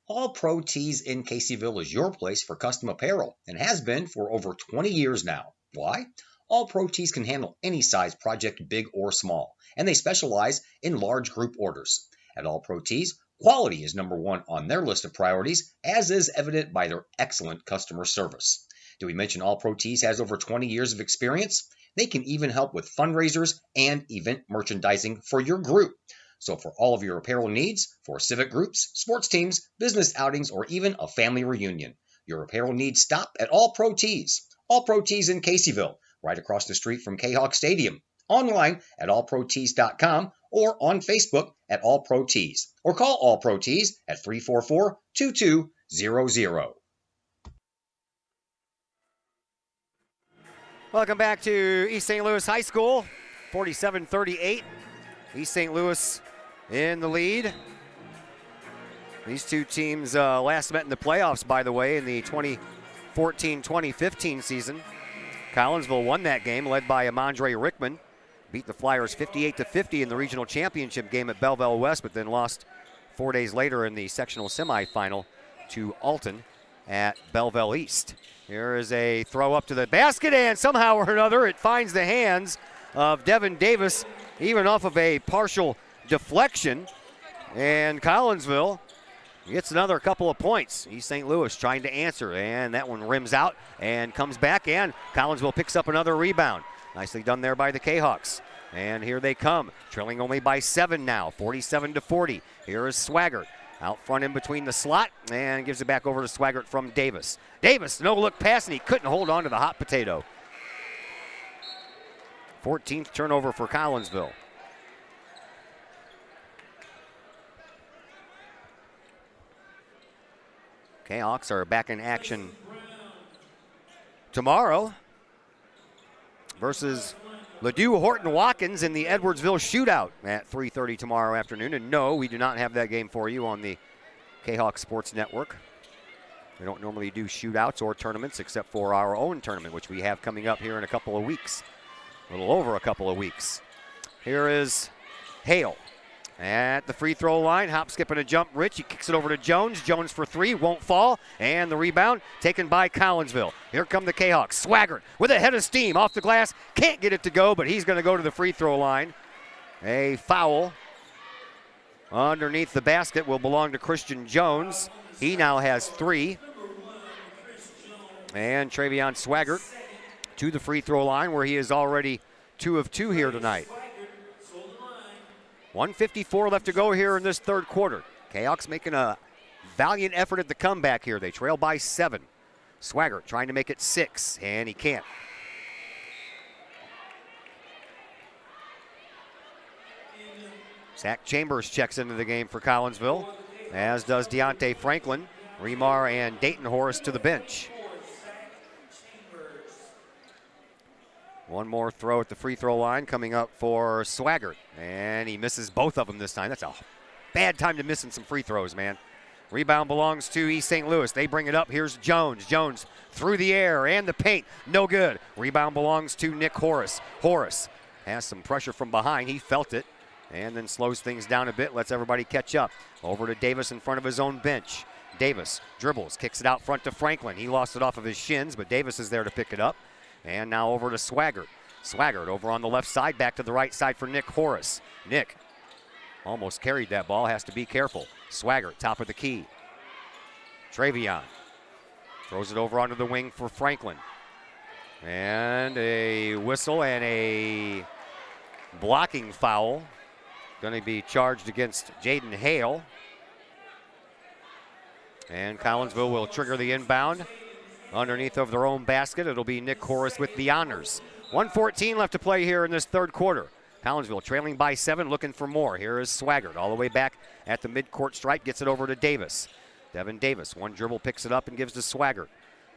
All Pro Tees in Caseyville is your place for custom apparel and has been for over 20 years now. Why? All Pro Tees can handle any size project, big or small, and they specialize in large group orders. At All Pro Tees, quality is number one on their list of priorities, as is evident by their excellent customer service. Did we mention All Pro Tees has over 20 years of experience? They can even help with fundraisers and event merchandising for your group. So for all of your apparel needs, for civic groups, sports teams, business outings, or even a family reunion, your apparel needs stop at All Pro Tees. All Pro Tees in Caseyville, right across the street from Kahok Stadium. Online at allprotees.com or on Facebook at All Pro Tees. Or call All Pro Tees at 344-2200. Welcome back to East St. Louis High School, 47-38. East St. Louis in the lead. These two teams last met in the playoffs, by the way, in the 2014-2015 season. Collinsville won that game, led by Amandre Rickman. Beat the Flyers 58-50 in the regional championship game at Belleville West, but then lost 4 days later in the sectional semifinal to Alton at Belleville East. Here is a throw up to the basket, and somehow or another it finds the hands of Devin Davis, even off of a partial deflection. And Collinsville gets another couple of points. East St. Louis trying to answer, and that one rims out and comes back, and Collinsville picks up another rebound. Nicely done there by the Kahawks. And here they come, trailing only by 7 now, 47-40. Here is Swaggart out front in between the slot and gives it back over to Swaggart from Davis. Davis, no-look pass, and he couldn't hold on to the hot potato. 14th turnover for Collinsville. Kahawks are back in action tomorrow versus Ladue Horton Watkins in the Edwardsville Shootout at 3:30 tomorrow afternoon. And no, we do not have that game for you on the Kahawk Sports Network. We don't normally do shootouts or tournaments except for our own tournament, which we have coming up here in a couple of weeks. A little over a couple of weeks. Here is Hale at the free throw line. Hop, skip, and a jump. Rich, he kicks it over to Jones. Jones for three, won't fall. And the rebound taken by Collinsville. Here come the Kahawks. Swaggart with a head of steam off the glass. Can't get it to go, but he's going to go to the free throw line. A foul underneath the basket will belong to Christian Jones. He now has 3. And Travion Swaggart to the free throw line, where he is already 2 of 2 here tonight. 1:54 left to go here in this third quarter. Kahawks making a valiant effort at the comeback here. They trail by 7. Swaggart trying to make it 6, and he can't. Zach Chambers checks into the game for Collinsville, as does Deontay Franklin. Remar and Dayton Horace to the bench. One more throw at the free throw line coming up for Swaggart, and he misses both of them this time. That's a bad time to missing some free throws, man. Rebound belongs to East St. Louis. They bring it up. Here's Jones. Jones through the air and the paint. No good. Rebound belongs to Nick Horace. Horace has some pressure from behind. He felt it and then slows things down a bit, lets everybody catch up. Over to Davis in front of his own bench. Davis dribbles, kicks it out front to Franklin. He lost it off of his shins, but Davis is there to pick it up. And now over to Swaggart. Swaggart over on the left side, back to the right side for Nick Horace. Nick almost carried that ball, has to be careful. Swaggart, top of the key. Travion throws it over onto the wing for Franklin. And a whistle and a blocking foul. Going to be charged against Jaden Hale. And Collinsville will trigger the inbound. Underneath of their own basket, it'll be Nick Horace with the honors. 1:14 left to play here in this third quarter. Collinsville trailing by 7, looking for more. Here is Swaggart all the way back at the midcourt stripe, gets it over to Davis. Devin Davis, one dribble, picks it up and gives to Swaggart.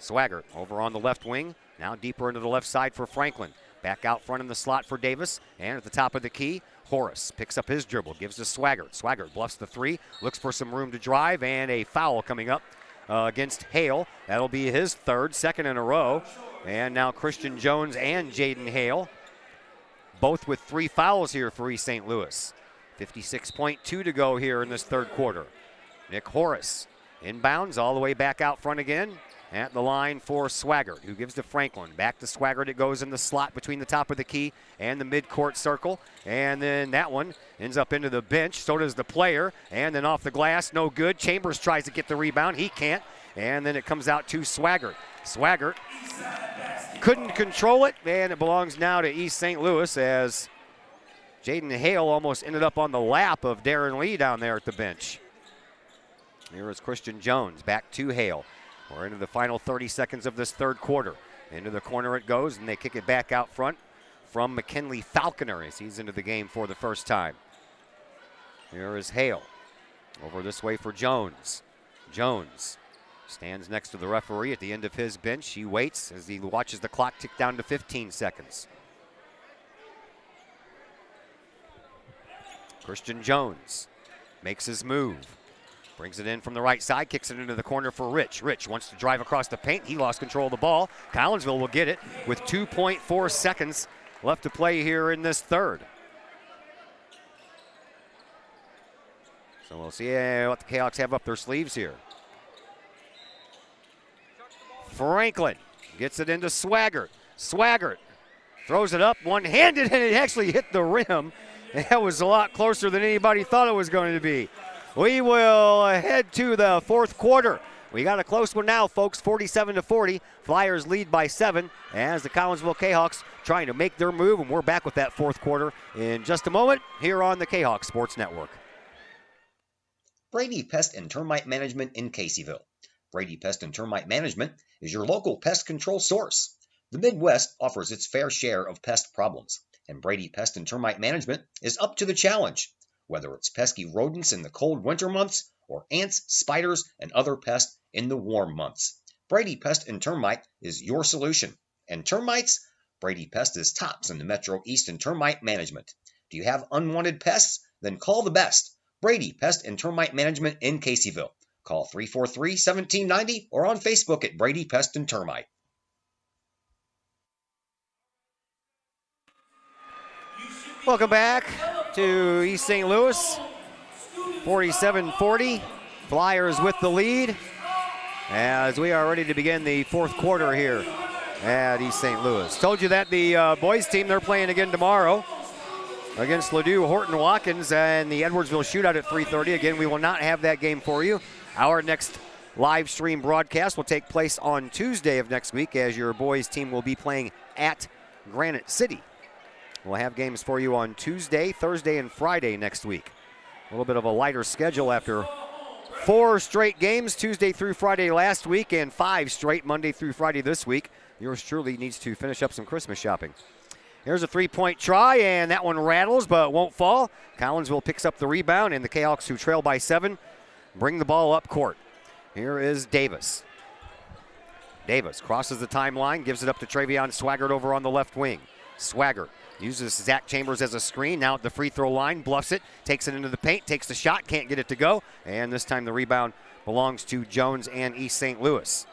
Swaggart over on the left wing, now deeper into the left side for Franklin. Back out front in the slot for Davis, and at the top of the key, Horace picks up his dribble, gives to Swaggart. Swaggart bluffs the 3, looks for some room to drive, and a foul coming up against Hale. That'll be his third, second in a row. And now Christian Jones and Jaden Hale, both with 3 fouls here for East St. Louis. 56.2 to go here in this third quarter. Nick Horace inbounds all the way back out front again. At the line for Swaggart, who gives to Franklin. Back to Swaggart, it goes in the slot between the top of the key and the midcourt circle. And then that one ends up into the bench. So does the player. And then off the glass, no good. Chambers tries to get the rebound. He can't. And then it comes out to Swaggart. Swaggart couldn't control it, and it belongs now to East St. Louis as Jaden Hale almost ended up on the lap of Darren Lee down there at the bench. Here is Christian Jones, back to Hale. We're into the final 30 seconds of this third quarter. Into the corner it goes, and they kick it back out front from McKinley Falconer as he's into the game for the first time. Here is Hale. Over this way for Jones. Jones stands next to the referee at the end of his bench. He waits as he watches the clock tick down to 15 seconds. Christian Jones makes his move. Brings it in from the right side, kicks it into the corner for Rich. Rich wants to drive across the paint. He lost control of the ball. Collinsville will get it with 2.4 seconds left to play here in this third. So we'll see what the Kahawks have up their sleeves here. Franklin gets it into Swaggart. Swaggart throws it up one-handed, and it actually hit the rim. That was a lot closer than anybody thought it was going to be. We will head to the fourth quarter. We got a close one now, folks, 47-40. Flyers lead by 7 as the Collinsville Kahawks trying to make their move, and we're back with that fourth quarter in just a moment here on the Kahawk Sports Network. Brady Pest and Termite Management in Caseyville. Brady Pest and Termite Management is your local pest control source. The Midwest offers its fair share of pest problems, and Brady Pest and Termite Management is up to the challenge. Whether it's pesky rodents in the cold winter months or ants, spiders, and other pests in the warm months, Brady Pest and Termite is your solution. And termites? Brady Pest is tops in the Metro East in termite management. Do you have unwanted pests? Then call the best. Brady Pest and Termite Management in Caseyville. Call 343-1790 or on Facebook at Brady Pest and Termite. Welcome back to East St. Louis. 47-40. Flyers with the lead as we are ready to begin the fourth quarter here at East St. Louis. Told you that the boys team, they're playing again tomorrow against Ladue Horton Watkins and the Edwardsville Shootout at 3:30. Again, we will not have that game for you. Our next live stream broadcast will take place on Tuesday of next week as your boys team will be playing at Granite City. We'll have games for you on Tuesday, Thursday, and Friday next week. A little bit of a lighter schedule after 4 straight games, Tuesday through Friday last week, and 5 straight Monday through Friday this week. Yours truly needs to finish up some Christmas shopping. Here's a three-point try, and that one rattles but won't fall. Collinsville picks up the rebound, and the Kahawks, who trail by 7, bring the ball up court. Here is Davis. Davis crosses the timeline, gives it up to Travion Swaggart over on the left wing. Swaggart uses Zach Chambers as a screen, now at the free throw line, bluffs it, takes it into the paint, takes the shot, can't get it to go, and this time the rebound belongs to Jones and East St. Louis.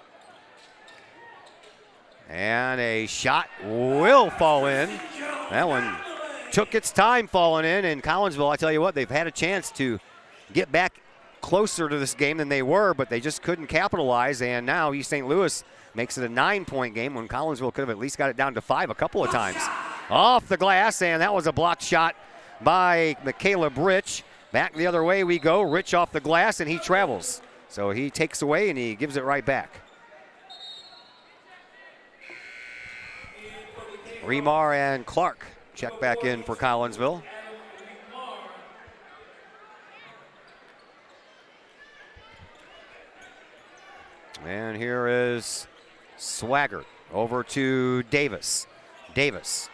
And a shot will fall in. That one took its time falling in, and Collinsville, I tell you what, they've had a chance to get back closer to this game than they were, but they just couldn't capitalize, and now East St. Louis makes it a 9-point game when Collinsville could have at least got it down to 5 a couple of times. Off the glass, and that was a blocked shot by Michaela Rich. Back the other way we go. Rich off the glass, and he travels. So he takes away, and he gives it right back. Remar and Clark check back in for Collinsville. And here is Swaggart over to Davis. Davis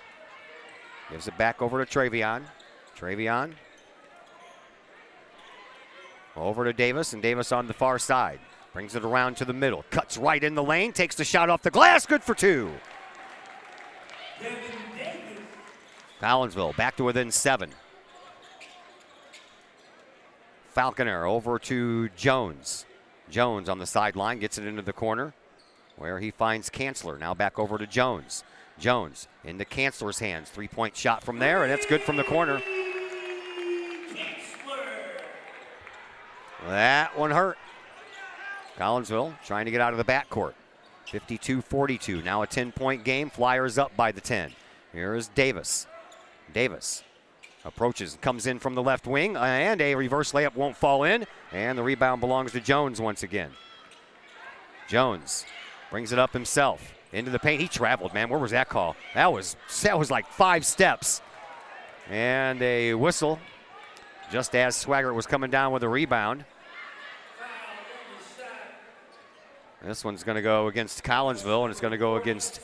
gives it back over to Travion. Travion over to Davis, and Davis on the far side. Brings it around to the middle. Cuts right in the lane. Takes the shot off the glass. Good for 2. Collinsville back to within 7. Falconer over to Jones. Jones on the sideline gets it into the corner where he finds Kanzler. Now back over to Jones. Jones into Kanzler's hands. 3-point shot from there, and that's good from the corner. That one hurt. Collinsville trying to get out of the backcourt. 52-42. Now a 10-point game. Flyers up by the 10. Here is Davis. Davis approaches, comes in from the left wing, and a reverse layup won't fall in, and the rebound belongs to Jones once again. Jones brings it up himself into the paint. He traveled, man. Where was that call? That was like 5 steps. And a whistle just as Swaggart was coming down with a rebound. This one's going to go against Collinsville, and it's going to go against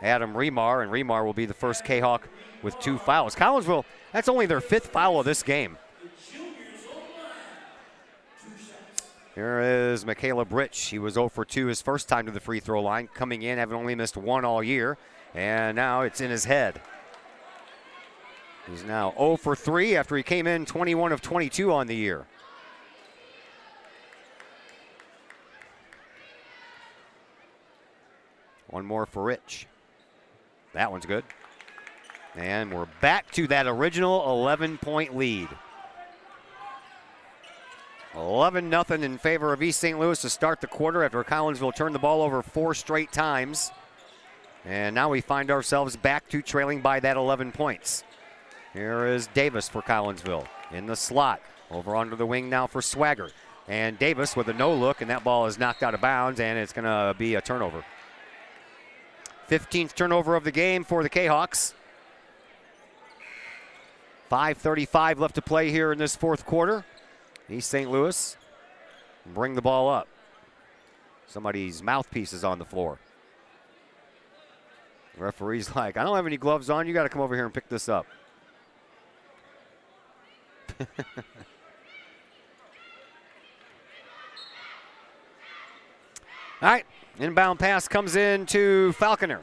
Adam Remar, and Remar will be the first Kahawk with 2 fouls. Collinsville, that's only their 5th foul of this game. Here is Michaela Britch. He was 0 for 2 his first time to the free throw line, coming in, having only missed 1 all year, and now it's in his head. He's now 0 for 3 after he came in 21 of 22 on the year. One more for Rich. That one's good. And we're back to that original 11-point lead. 11-0 in favor of East St. Louis to start the quarter after Collinsville turned the ball over 4 straight times. And now we find ourselves back to trailing by that 11 points. Here is Davis for Collinsville in the slot. Over under the wing now for Swaggart. And Davis with a no-look, and that ball is knocked out of bounds, and it's going to be a turnover. 15th turnover of the game for the Kahawks. 5:35 left to play here in this 4th quarter. East St. Louis bring the ball up. Somebody's mouthpiece is on the floor. The referee's like, I don't have any gloves on. You got to come over here and pick this up. All right, inbound pass comes in to Falconer.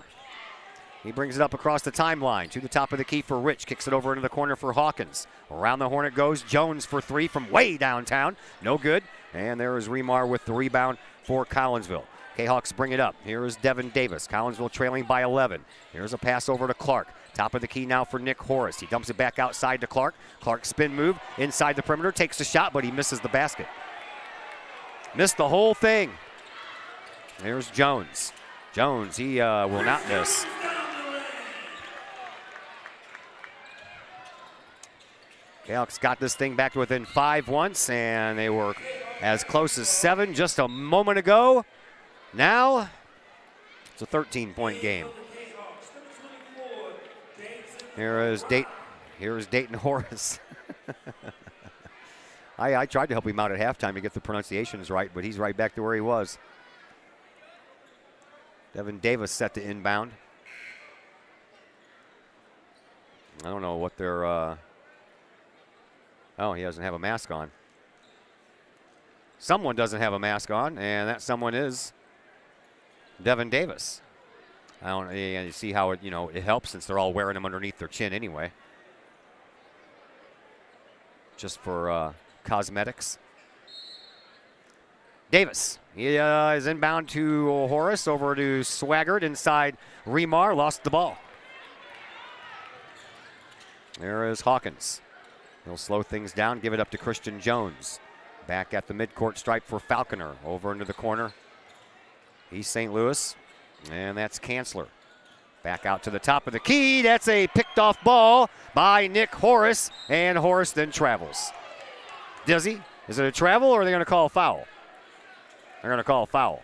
He brings it up across the timeline to the top of the key for Rich. Kicks it over into the corner for Hawkins. Around the horn it goes. Jones for 3 from way downtown. No good. And there is Remar with the rebound for Collinsville. Kahawks bring it up. Here is Devin Davis. Collinsville trailing by 11. Here's a pass over to Clark. Top of the key now for Nick Horace. He dumps it back outside to Clark. Clark spin move inside the perimeter. Takes the shot, but he misses the basket. Missed the whole thing. There's Jones. Jones, he will not miss. Kahawks got this thing back to within 5 once, and they were as close as 7 just a moment ago. Now, it's a 13-point game. Here is Dayton Horace. I tried to help him out at halftime to get the pronunciations right, but he's right back to where he was. Devin Davis set to inbound. I don't know what they're... Oh, he doesn't have a mask on. Someone doesn't have a mask on, and that someone is Devin Davis. I don't. You see how it helps since they're all wearing them underneath their chin anyway, just for cosmetics. Davis, he is inbound to Horace, over to Swaggart inside. Remar lost the ball. There is Hawkins. He'll slow things down, give it up to Christian Jones. Back at the midcourt stripe for Falconer. Over into the corner. East St. Louis. And that's Kanzler. Back out to the top of the key. That's a picked off ball by Nick Horace. And Horace then travels. Does he? Is it a travel or are they going to call a foul? They're going to call a foul.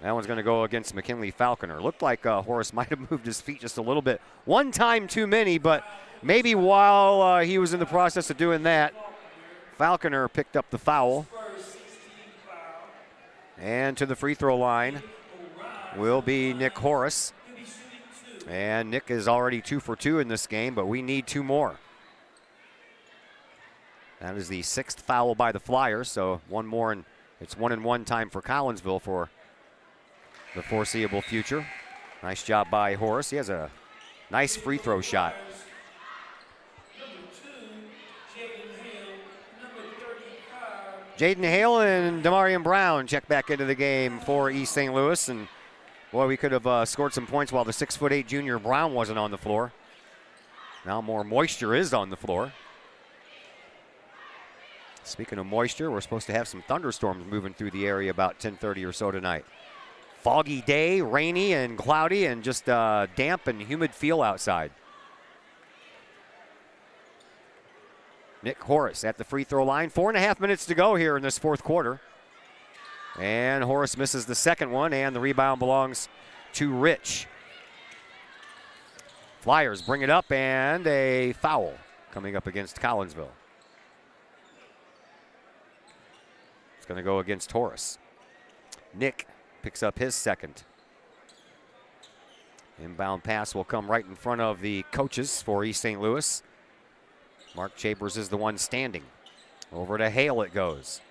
That one's going to go against McKinley Falconer. Looked like Horace might have moved his feet just a little bit. One time too many, but maybe while he was in the process of doing that, Falconer picked up the foul. And to the free throw line will be Nick Horace. And Nick is already 2 for 2 in this game, but we need 2 more. That is the 6th foul by the Flyers, so 1 more, and it's 1-and-1 time for Collinsville for the foreseeable future. Nice job by Horace. He has a nice free throw shot. Jaden Hale and Demarion Brown check back into the game for East St. Louis. And boy, we could have scored some points while the 6'8" junior Brown wasn't on the floor. Now more moisture is on the floor. Speaking of moisture, we're supposed to have some thunderstorms moving through the area about 10:30 or so tonight. Foggy day, rainy and cloudy, and just damp and humid feel outside. Nick Horace at the free throw line. 4.5 minutes to go here in this 4th quarter. And Horace misses the second one, and the rebound belongs to Rich. Flyers bring it up, and a foul coming up against Collinsville. It's going to go against Horace. Nick picks up his second. Inbound pass will come right in front of the coaches for East St. Louis. Mark Chambers is the one standing. Over to Hale it goes.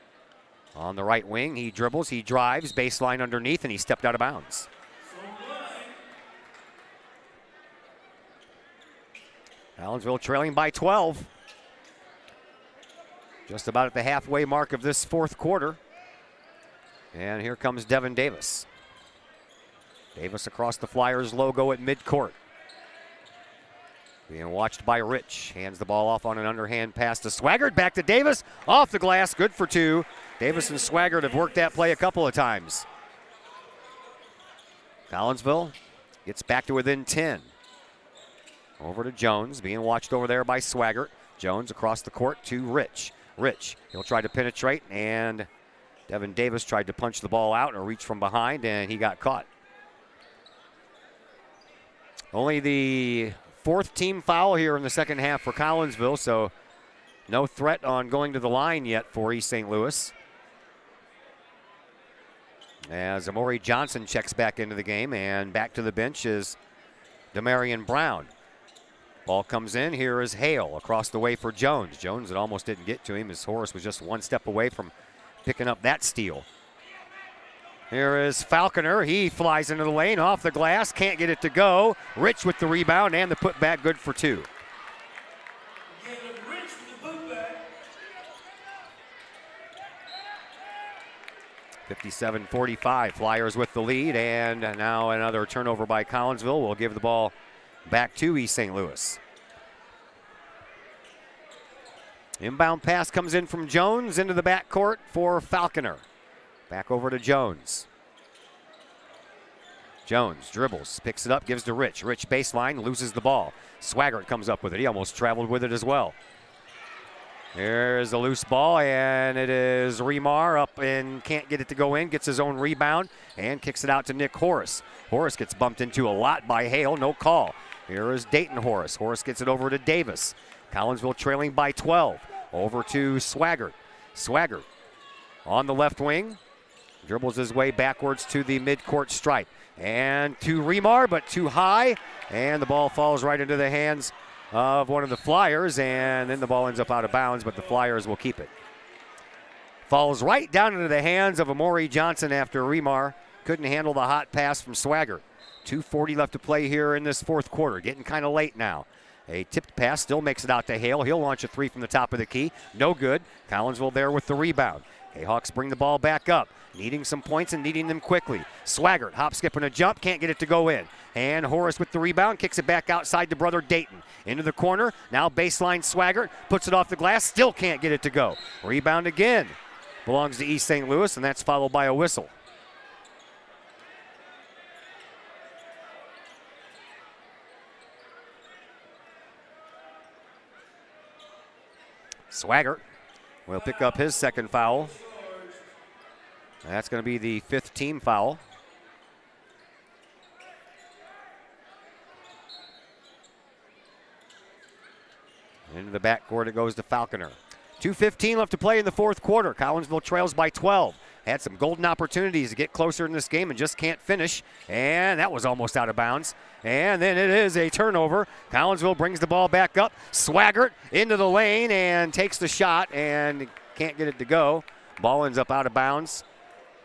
On the right wing, he dribbles, he drives, baseline underneath, and he stepped out of bounds. Collinsville trailing by 12. Just about at the halfway mark of this 4th quarter. And here comes Devin Davis. Davis across the Flyers logo at midcourt. Being watched by Rich. Hands the ball off on an underhand pass to Swaggart. Back to Davis. Off the glass. Good for 2. Davis and Swaggart have worked that play a couple of times. Collinsville gets back to within 10. Over to Jones. Being watched over there by Swaggart. Jones across the court to Rich. Rich, he'll try to penetrate, and Devin Davis tried to punch the ball out or reach from behind, and he got caught. Only the 4th team foul here in the second half for Collinsville, so no threat on going to the line yet for East St. Louis. As Amori Johnson checks back into the game, and back to the bench is Demarion Brown. Ball comes in. Here is Hale across the way for Jones. Jones, it almost didn't get to him as Horace was just 1 step away from picking up that steal. Here is Falconer. He flies into the lane, off the glass, can't get it to go. Rich with the rebound and the putback, good for 2. 57-45, Flyers with the lead, and now another turnover by Collinsville will give the ball back to East St. Louis. Inbound pass comes in from Jones into the backcourt for Falconer. Back over to Jones. Jones dribbles, picks it up, gives to Rich. Rich baseline, loses the ball. Swaggart comes up with it. He almost traveled with it as well. There's a loose ball, and it is Remar up and can't get it to go in. Gets his own rebound and kicks it out to Nick Horace. Horace gets bumped into a lot by Hale, no call. Here is Dayton Horace. Horace gets it over to Davis. Collinsville trailing by 12. Over to Swaggart. Swaggart on the left wing. Dribbles his way backwards to the midcourt stripe. And to Remar, but too high. And the ball falls right into the hands of one of the Flyers. And then the ball ends up out of bounds, but the Flyers will keep it. Falls right down into the hands of Amori Johnson after Remar couldn't handle the hot pass from Swaggart. 2:40 left to play here in this 4th quarter. Getting kind of late now. A tipped pass still makes it out to Hale. He'll launch a 3 from the top of the key. No good. Collinsville there with the rebound. Hawks bring the ball back up, needing some points and needing them quickly. Swaggart, hop, skip, and a jump, can't get it to go in. And Horace with the rebound, kicks it back outside to brother Dayton. Into the corner, now baseline Swaggart, puts it off the glass, still can't get it to go. Rebound again, belongs to East St. Louis, and that's followed by a whistle. Swaggart will pick up his second foul. That's going to be the 5th team foul. Into the backcourt it goes to Falconer. 2:15 left to play in the 4th quarter. Collinsville trails by 12. Had some golden opportunities to get closer in this game and just can't finish. And that was almost out of bounds. And then it is a turnover. Collinsville brings the ball back up. Swaggart into the lane and takes the shot and can't get it to go. Ball ends up out of bounds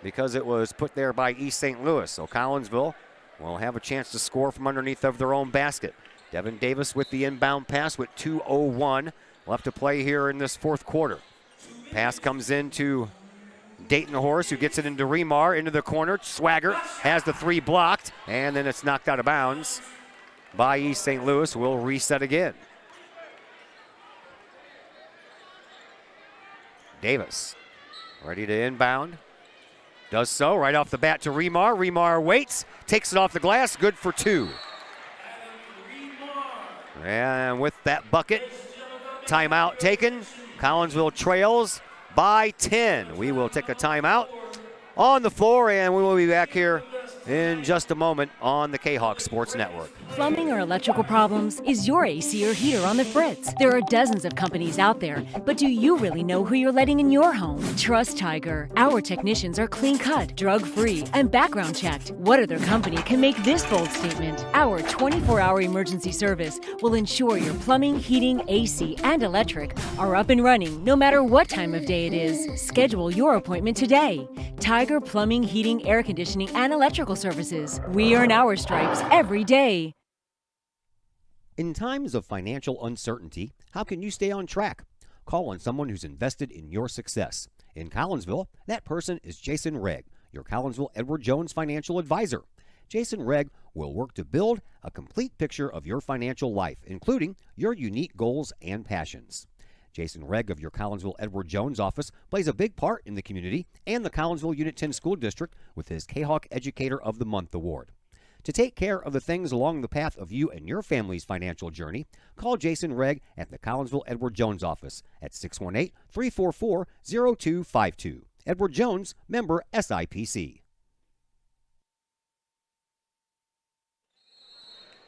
because it was put there by East St. Louis. So Collinsville will have a chance to score from underneath of their own basket. Devin Davis with the inbound pass with 2:01 left to play here in this 4th quarter. Pass comes into Dayton Horace, who gets it into Remar, into the corner. Swaggart has the 3 blocked, and then it's knocked out of bounds by East St. Louis. We'll reset again. Davis ready to inbound. Does so right off the bat to Remar. Remar waits, takes it off the glass, good for 2. And with that bucket, timeout taken. Collinsville trails by 10. We will take a timeout on the floor, and we will be back here in just a moment on the Kahok Sports Network. Plumbing or electrical problems? Is your AC or heater on the fritz? There are dozens of companies out there, but do you really know who you're letting in your home? Trust Tiger. Our technicians are clean-cut, drug-free, and background checked. What other company can make this bold statement? Our 24-hour emergency service will ensure your plumbing, heating, AC, and electric are up and running no matter what time of day it is. Schedule your appointment today. Tiger Plumbing, Heating, Air Conditioning, and Electrical Services. We earn our stripes every day. In times of financial uncertainty, how can you stay on track? Call on someone who's invested in your success. In Collinsville, that person is Jason Regg, your Collinsville Edward Jones financial advisor. Jason Regg will work to build a complete picture of your financial life, including your unique goals and passions. Jason Regg of your Collinsville Edward Jones office plays a big part in the community and the Collinsville Unit 10 School District with his Kahok Educator of the Month award. To take care of the things along the path of you and your family's financial journey, call Jason Regg at the Collinsville Edward Jones office at 618-344-0252. Edward Jones, member SIPC.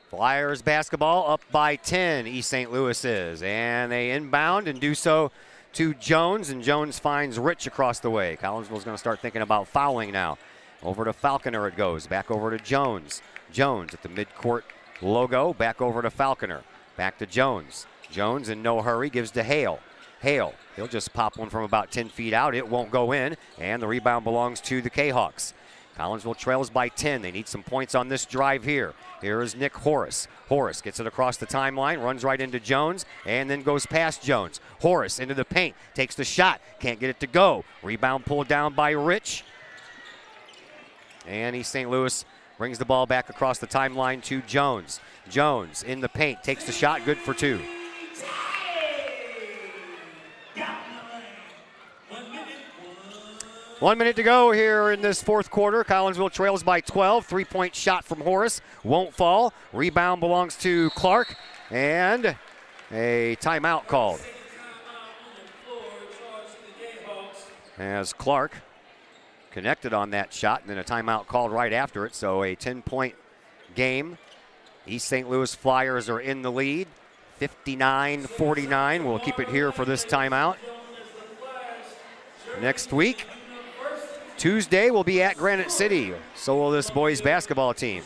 Flyers basketball up by 10, East St. Louis is. And they inbound and do so to Jones, and Jones finds Rich across the way. Collinsville's going to start thinking about fouling now. Over to Falconer it goes. Back over to Jones. Jones at the midcourt logo. Back over to Falconer. Back to Jones. Jones in no hurry gives to Hale. Hale, he'll just pop one from about 10 feet out. It won't go in, and the rebound belongs to the Kahawks. Collinsville trails by 10. They need some points on this drive here. Here is Nick Horace. Horace gets it across the timeline, runs right into Jones, and then goes past Jones. Horace into the paint, takes the shot, can't get it to go. Rebound pulled down by Rich. And East St. Louis brings the ball back across the timeline to Jones. Jones in the paint, takes the shot, good for 2. One minute to go here in this 4th quarter. Collinsville trails by 12. 3-point shot from Horace. Won't fall. Rebound belongs to Clark. And a timeout called. As Clark connected on that shot, and then a timeout called right after it. So a 10-point game. East St. Louis Flyers are in the lead. 59-49. We'll keep it here for this timeout. Next week, Tuesday, we'll be at Granite City. So will this boys basketball team.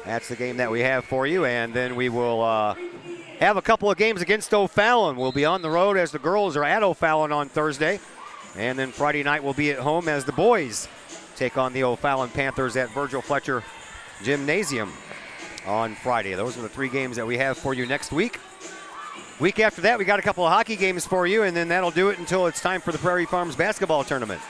That's the game that we have for you, and then we will have a couple of games against O'Fallon. We'll be on the road as the girls are at O'Fallon on Thursday, and then Friday night we'll be at home as the boys take on the O'Fallon Panthers at Virgil Fletcher Gymnasium on Friday. Those are the 3 games that we have for you next week. Week after that, we got a couple of hockey games for you, and then that'll do it until it's time for the Prairie Farms basketball tournament.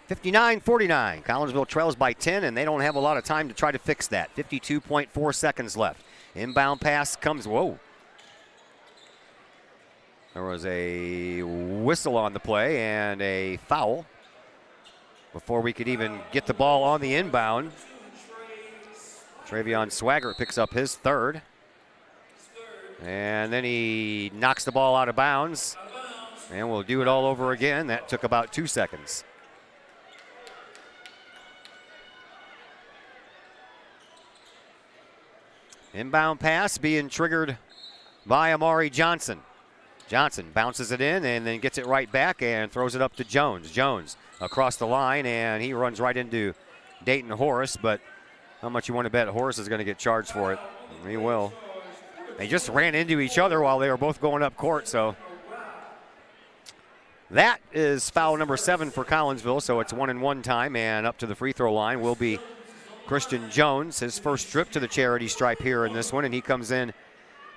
(59-49). Collinsville trails by 10, and they don't have a lot of time to try to fix that. 52.4 seconds left. Inbound pass comes, whoa. There was a whistle on the play and a foul before we could even get the ball on the inbound. Travion Swaggart picks up his third. And then he knocks the ball out of bounds. And we'll do it all over again. That took about 2 seconds. Inbound pass being triggered by Amari Johnson. Johnson bounces it in and then gets it right back and throws it up to Jones. Jones across the line, and he runs right into Dayton Horace, but how much you want to bet Horace is going to get charged for it? He will. They just ran into each other while they were both going up court, so that is foul number 7 for Collinsville, so it's 1-and-1 time, and up to the free throw line will be Christian Jones, his first trip to the charity stripe here in this one, and he comes in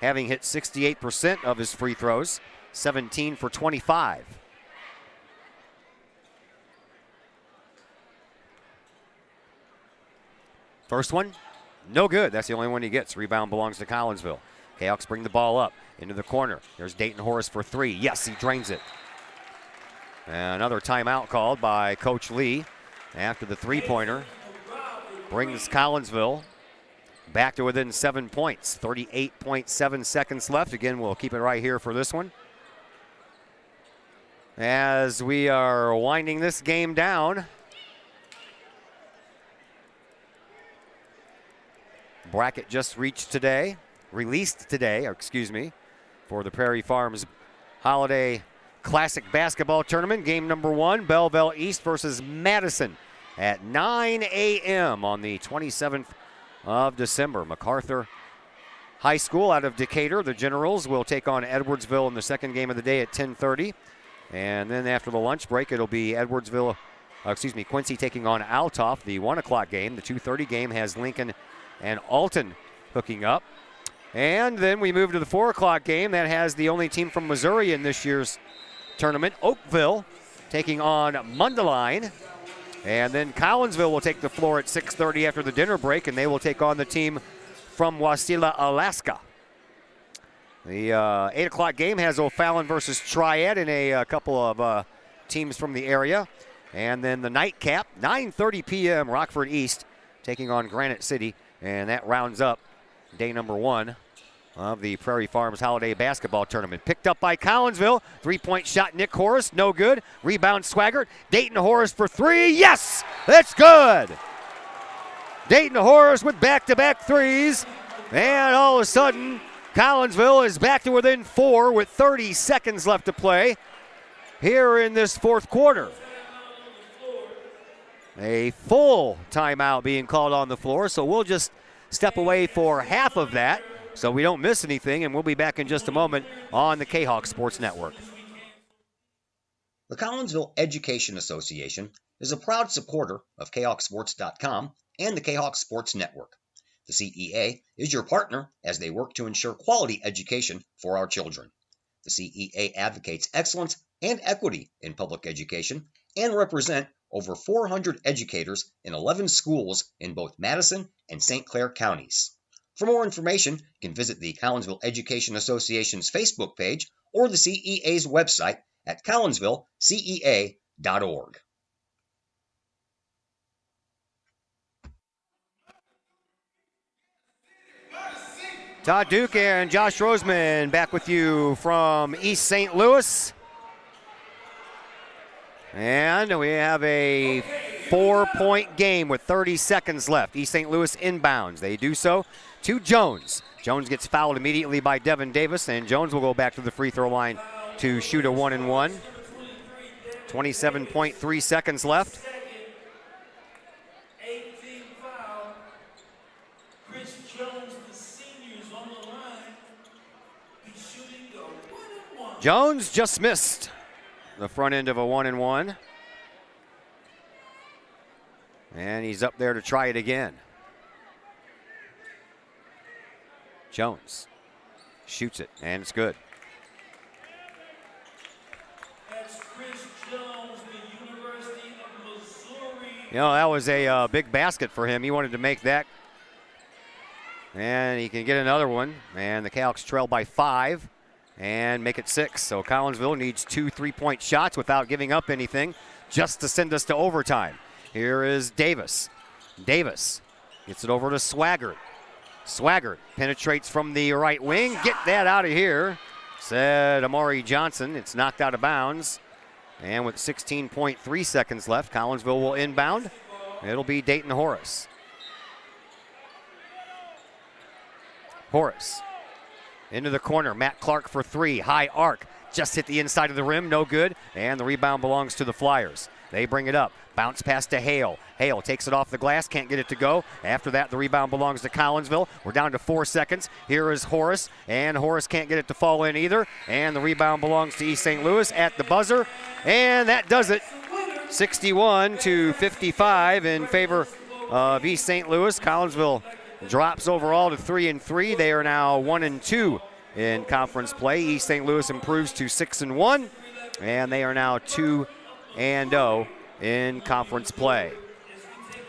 having hit 68% of his free throws, 17 for 25. First one, no good. That's the only one he gets. Rebound belongs to Collinsville. Kahawks bring the ball up into the corner. There's Dayton Horace for 3. Yes, he drains it. And another timeout called by Coach Lee after the three-pointer brings Collinsville back to within 7 points. 38.7 seconds left. Again, we'll keep it right here for this one. As we are winding this game down, bracket just released today, for the Prairie Farms Holiday Classic Basketball Tournament. Game number 1, Belleville East versus Madison at 9 a.m. on the 27th of December. MacArthur High School out of Decatur, the Generals, will take on Edwardsville in the second game of the day at 10:30. And then after the lunch break, it'll be Quincy taking on Altoff, the 1 o'clock game. The 2:30 game has Lincoln and Alton hooking up. And then we move to the 4 o'clock game that has the only team from Missouri in this year's tournament, Oakville, taking on Mundelein. And then Collinsville will take the floor at 6:30 after the dinner break, and they will take on the team from Wasilla, Alaska. The 8 o'clock game has O'Fallon versus Triad and a couple of teams from the area. And then the nightcap, 9:30 p.m., Rockford East taking on Granite City. And that rounds up day number 1 of the Prairie Farms Holiday Basketball Tournament. Picked up by Collinsville. 3-point shot, Nick Horace, no good. Rebound, Swaggart. Dayton Horace for 3. Yes, that's good. Dayton Horace with back-to-back threes. And all of a sudden, Collinsville is back to within 4 with 30 seconds left to play here in this fourth quarter. A full timeout being called on the floor, so we'll just step away for half of that so we don't miss anything, and we'll be back in just a moment on the Kahok Sports Network. The Collinsville Education Association is a proud supporter of KahawkSports.com and the Kahok Sports Network. The CEA is your partner as they work to ensure quality education for our children. The CEA advocates excellence and equity in public education and represent over 400 educators in 11 schools in both Madison and St. Clair counties. For more information, you can visit the Collinsville Education Association's Facebook page or the CEA's website at collinsvillecea.org. Todd Duke and Josh Roseman back with you from East St. Louis. And we have a 4-point game with 30 seconds left. East St. Louis inbounds. They do so to Jones. Jones gets fouled immediately by Devin Davis, and Jones will go back to the free throw line to shoot a 1-and-1. 27.3 seconds left. Jones just missed the front end of a 1-and-1. And he's up there to try it again. Jones shoots it, and it's good. You know, that was a big basket for him. He wanted to make that. And he can get another one. And the Cahoks trail by 5 and make it 6. So Collinsville needs 2 3-point shots without giving up anything just to send us to overtime. Here is Davis. Davis gets it over to Swaggart. Swaggart penetrates from the right wing. Get that out of here, said Amari Johnson. It's knocked out of bounds. And with 16.3 seconds left, Collinsville will inbound. It'll be Dayton Horace. Horace into the corner. Matt Clark for 3. High arc. Just hit the inside of the rim. No good. And the rebound belongs to the Flyers. They bring it up. Bounce pass to Hale. Hale takes it off the glass. Can't get it to go. After that, the rebound belongs to Collinsville. We're down to 4 seconds. Here is Horace. And Horace can't get it to fall in either. And the rebound belongs to East St. Louis at the buzzer. And that does it. 61-55 in favor of East St. Louis. Collinsville drops overall to 3-3. They are now 1-2 in conference play. East St. Louis improves to 6-1. And they are now 2-0 in conference play.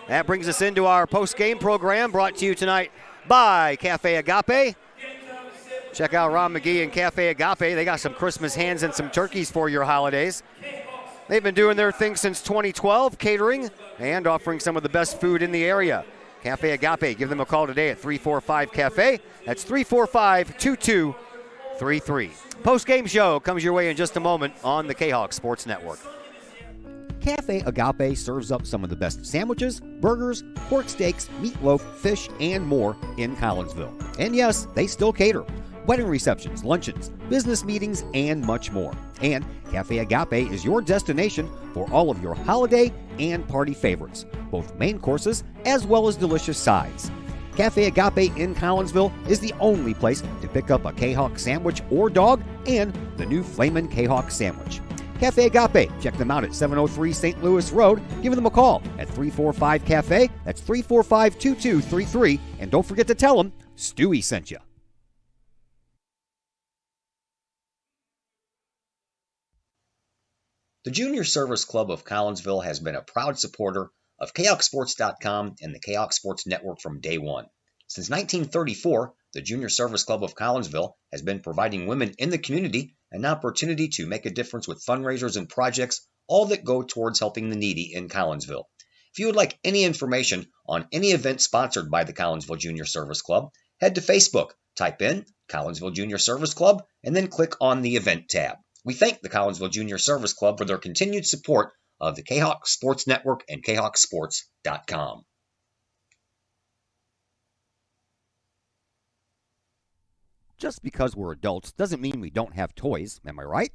That brings us into our post-game program, brought to you tonight by Cafe Agape. Check out Ron McGee and Cafe Agape. They got some Christmas hens and some turkeys for your holidays. They've been doing their thing since 2012, catering and offering some of the best food in the area. Cafe Agape, give them a call today at 345-CAFE. That's 345-2233. Post-game show comes your way in just a moment on the Kahok Sports Network. Cafe Agape serves up some of the best sandwiches, burgers, pork steaks, meatloaf, fish, and more in Collinsville. And yes, they still cater. Wedding receptions, luncheons, business meetings, and much more. And Cafe Agape is your destination for all of your holiday and party favorites, both main courses as well as delicious sides. Cafe Agape in Collinsville is the only place to pick up a Kahok sandwich or dog and the new Flamin' Kahok sandwich. Cafe Agape, check them out at 703 St. Louis Road. Give them a call at 345-CAFE. That's 345-2233. And don't forget to tell them Stewie sent you. The Junior Service Club of Collinsville has been a proud supporter of KahokSports.com and the Kahok Sports Network from day one. Since 1934, the Junior Service Club of Collinsville has been providing women in the community an opportunity to make a difference with fundraisers and projects, all that go towards helping the needy in Collinsville. If you would like any information on any event sponsored by the Collinsville Junior Service Club, head to Facebook, type in Collinsville Junior Service Club, and then click on the event tab. We thank the Collinsville Junior Service Club for their continued support of the Kahok Sports Network and KahokSports.com. Just because we're adults doesn't mean we don't have toys, am I right?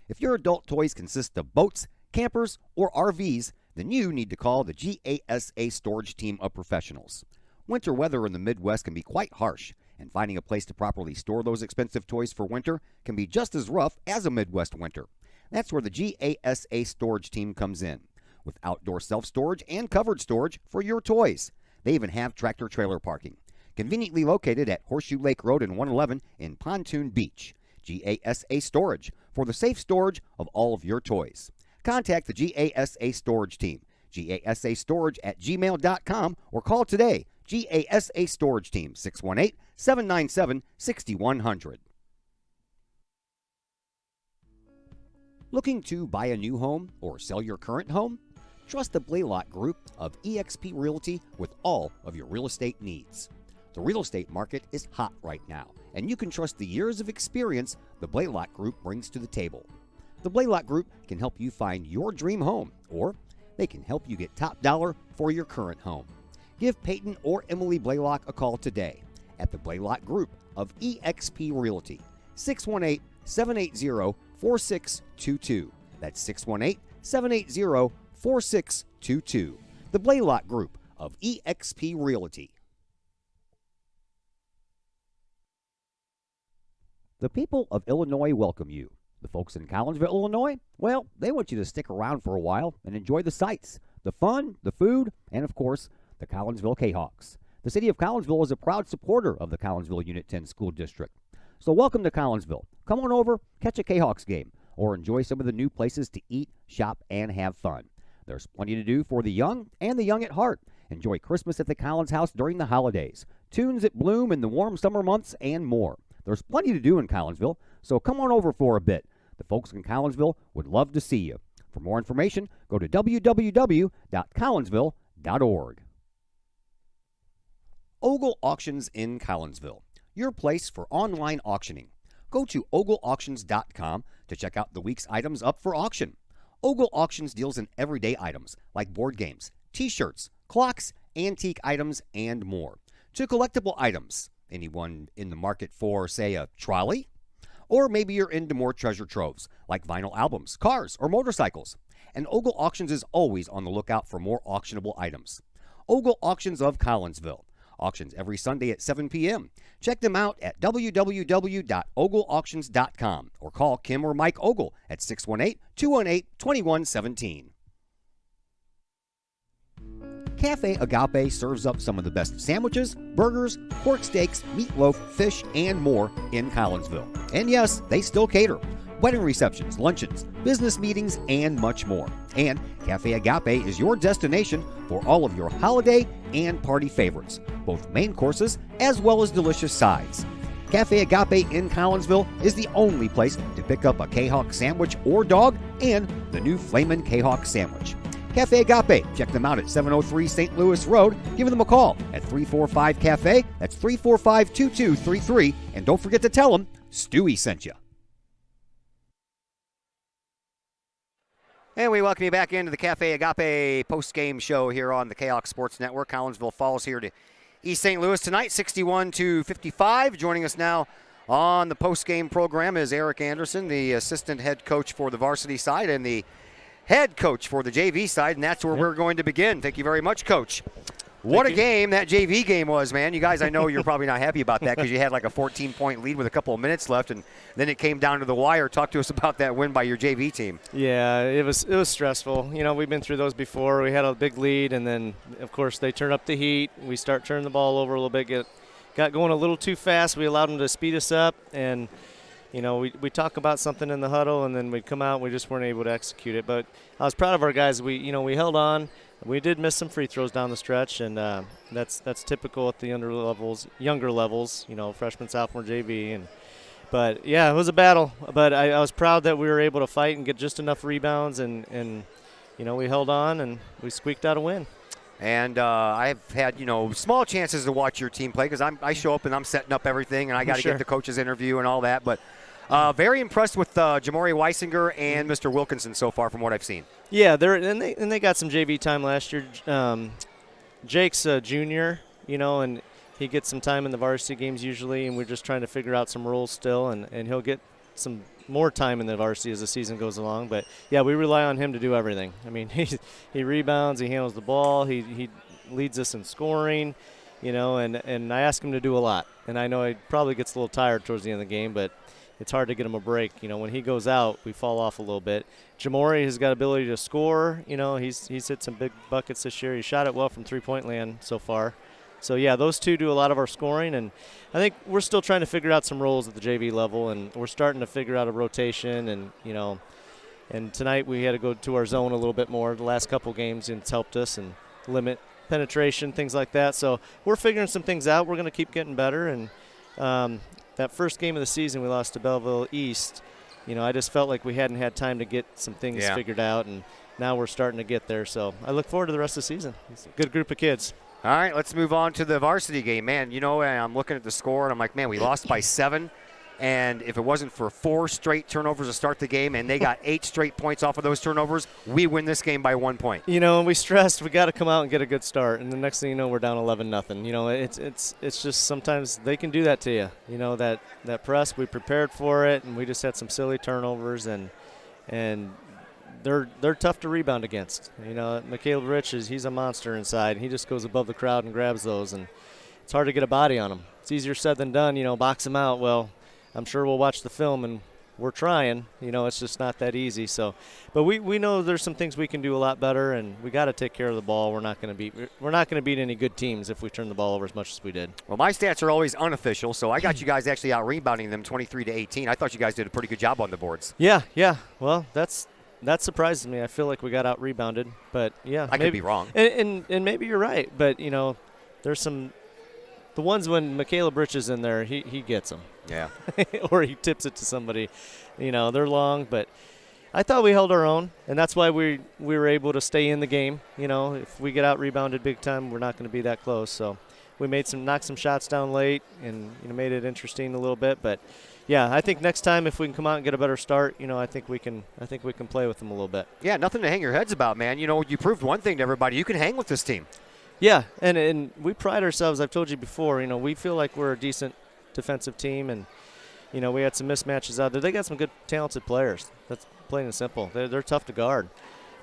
If your adult toys consist of boats, campers, or RVs, then you need to call the GASA storage team of professionals. Winter weather in the Midwest can be quite harsh, and finding a place to properly store those expensive toys for winter can be just as rough as a Midwest winter. That's where the GASA storage team comes in, with outdoor self-storage and covered storage for your toys. They even have tractor-trailer parking. Conveniently located at Horseshoe Lake Road and 111 in Pontoon Beach. GASA Storage, for the safe storage of all of your toys. Contact the GASA Storage team, gasastorage@gmail.com, or call today, GASA Storage Team, 618-797-6100. Looking to buy a new home or sell your current home? Trust the Blaylock Group of eXp Realty with all of your real estate needs. The real estate market is hot right now, and you can trust the years of experience the Blaylock Group brings to the table. The Blaylock Group can help you find your dream home, or they can help you get top dollar for your current home. Give Peyton or Emily Blaylock a call today at the Blaylock Group of eXp Realty, 618-780-4622. That's 618-780-4622. The Blaylock Group of eXp Realty. The people of Illinois welcome you. The folks in Collinsville, Illinois, well, they want you to stick around for a while and enjoy the sights, the fun, the food, and of course, the Collinsville Kahawks. The City of Collinsville is a proud supporter of the Collinsville Unit 10 School District. So welcome to Collinsville. Come on over, catch a Kahawks game, or enjoy some of the new places to eat, shop, and have fun. There's plenty to do for the young and the young at heart. Enjoy Christmas at the Collins House during the holidays, tunes at Bloom in the warm summer months, and more. There's plenty to do in Collinsville, so come on over for a bit. The folks in Collinsville would love to see you. For more information, go to www.collinsville.org. Ogle Auctions in Collinsville, your place for online auctioning. Go to ogleauctions.com to check out the week's items up for auction. Ogle Auctions deals in everyday items like board games, t-shirts, clocks, antique items, and more. To collectible items, anyone in the market for, say, a trolley? Or maybe you're into more treasure troves like vinyl albums, cars, or motorcycles. And Ogle Auctions is always on the lookout for more auctionable items. Ogle Auctions of Collinsville. Auctions every Sunday at 7 p.m. Check them out at www.ogleauctions.com or call Kim or Mike Ogle at 618-218-2117. Cafe Agape serves up some of the best sandwiches, burgers, pork steaks, meatloaf, fish, and more in Collinsville. And yes, they still cater. Wedding receptions, luncheons, business meetings, and much more. And Cafe Agape is your destination for all of your holiday and party favorites, both main courses as well as delicious sides. Cafe Agape in Collinsville is the only place to pick up a Kahok sandwich or dog and the new Flamin' Kahok sandwich. Cafe Agape, check them out at 703 St. Louis Road. Give them a call at 345-CAFE. That's 345-2233. And don't forget to tell them Stewie sent you. And we welcome you back into the Cafe Agape post-game show here on the Kahok Sports Network. Collinsville falls here to East St. Louis tonight, 61-55. Joining us now on the post-game program is Eric Anderson, the assistant head coach for the varsity side and the head coach for the JV side, and that's where we're going to begin. Thank you very much, Coach. What a game that JV game was, man. You guys, I know you're probably not happy about that because you had like a 14-point lead with a couple of minutes left, and then it came down to the wire. Talk to us about that win by your JV team. Yeah, it was stressful. You know, we've been through those before. We had a big lead, and then, of course, they turn up the heat. We start turning the ball over a little bit, got going a little too fast. We allowed them to speed us up, and you know, we talk about something in the huddle, and then we'd come out and we just weren't able to execute it. But I was proud of our guys. We held on. We did miss some free throws down the stretch, and that's typical at the younger levels, you know, freshman, sophomore, JV. But, yeah, it was a battle. But I was proud that we were able to fight and get just enough rebounds, and you know, we held on, and we squeaked out a win. And I've had, you know, small chances to watch your team play because I show up and I'm setting up everything, and I got to get the coach's interview and all that. But very impressed with Jamori Weisinger and Mr. Wilkinson so far from what I've seen. Yeah, they got some JV time last year. Jake's a junior, you know, and he gets some time in the varsity games usually, and we're just trying to figure out some rules still, and he'll get some more time in the varsity as the season goes along. But, yeah, we rely on him to do everything. I mean, he rebounds, he handles the ball, he leads us in scoring, you know, and I ask him to do a lot. And I know he probably gets a little tired towards the end of the game, but it's hard to get him a break. You know, when he goes out, we fall off a little bit. Jamori has got ability to score. You know, he's hit some big buckets this year. He shot it well from three-point land so far. So, yeah, those two do a lot of our scoring. And I think we're still trying to figure out some roles at the JV level, and we're starting to figure out a rotation. And, you know, and tonight we had to go to our zone a little bit more. The last couple games, and it's helped us and limit penetration, things like that. So we're figuring some things out. We're going to keep getting better. And that first game of the season we lost to Belleville East, you know, I just felt like we hadn't had time to get some things figured out, and now we're starting to get there. So I look forward to the rest of the season. It's a good group of kids. All right, let's move on to the varsity game. Man, you know, I'm looking at the score, and I'm like, man, we lost by 7. And if it wasn't for 4 straight turnovers to start the game and they got 8 straight points off of those turnovers, we win this game by 1 point. You know, and we stressed we got to come out and get a good start. And the next thing you know, we're down 11-0. You know, it's just sometimes they can do that to you. You know, that press, we prepared for it, and we just had some silly turnovers, and they're tough to rebound against. You know, Mikhail Rich, he's a monster inside. He just goes above the crowd and grabs those, and it's hard to get a body on him. It's easier said than done, you know, box him out. Well, I'm sure we'll watch the film and we're trying. You know, it's just not that easy. So, but we know there's some things we can do a lot better, and we got to take care of the ball. We're not going to beat any good teams if we turn the ball over as much as we did. Well, my stats are always unofficial, so I got you guys actually out rebounding them 23-18. I thought you guys did a pretty good job on the boards. Yeah. Well, that surprises me. I feel like we got out rebounded, but yeah, I could be wrong. And maybe you're right, but you know, there's some. The ones when Caleb Rich is in there, he gets them. Yeah. Or he tips it to somebody. You know, they're long, but I thought we held our own, and that's why we were able to stay in the game. You know, if we get out rebounded big time, we're not going to be that close. So we knocked some shots down late, and made it interesting a little bit. But yeah, I think next time if we can come out and get a better start, I think we can play with them a little bit. Yeah, nothing to hang your heads about, man. You proved one thing to everybody: you can hang with this team. Yeah, and we pride ourselves. I've told you before. We feel like we're a decent defensive team, and we had some mismatches out there. They got some good, talented players. That's plain and simple. They're tough to guard.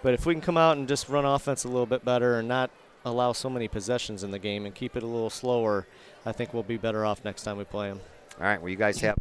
But if we can come out and just run offense a little bit better and not allow so many possessions in the game and keep it a little slower, I think we'll be better off next time we play them. All right, well, you guys have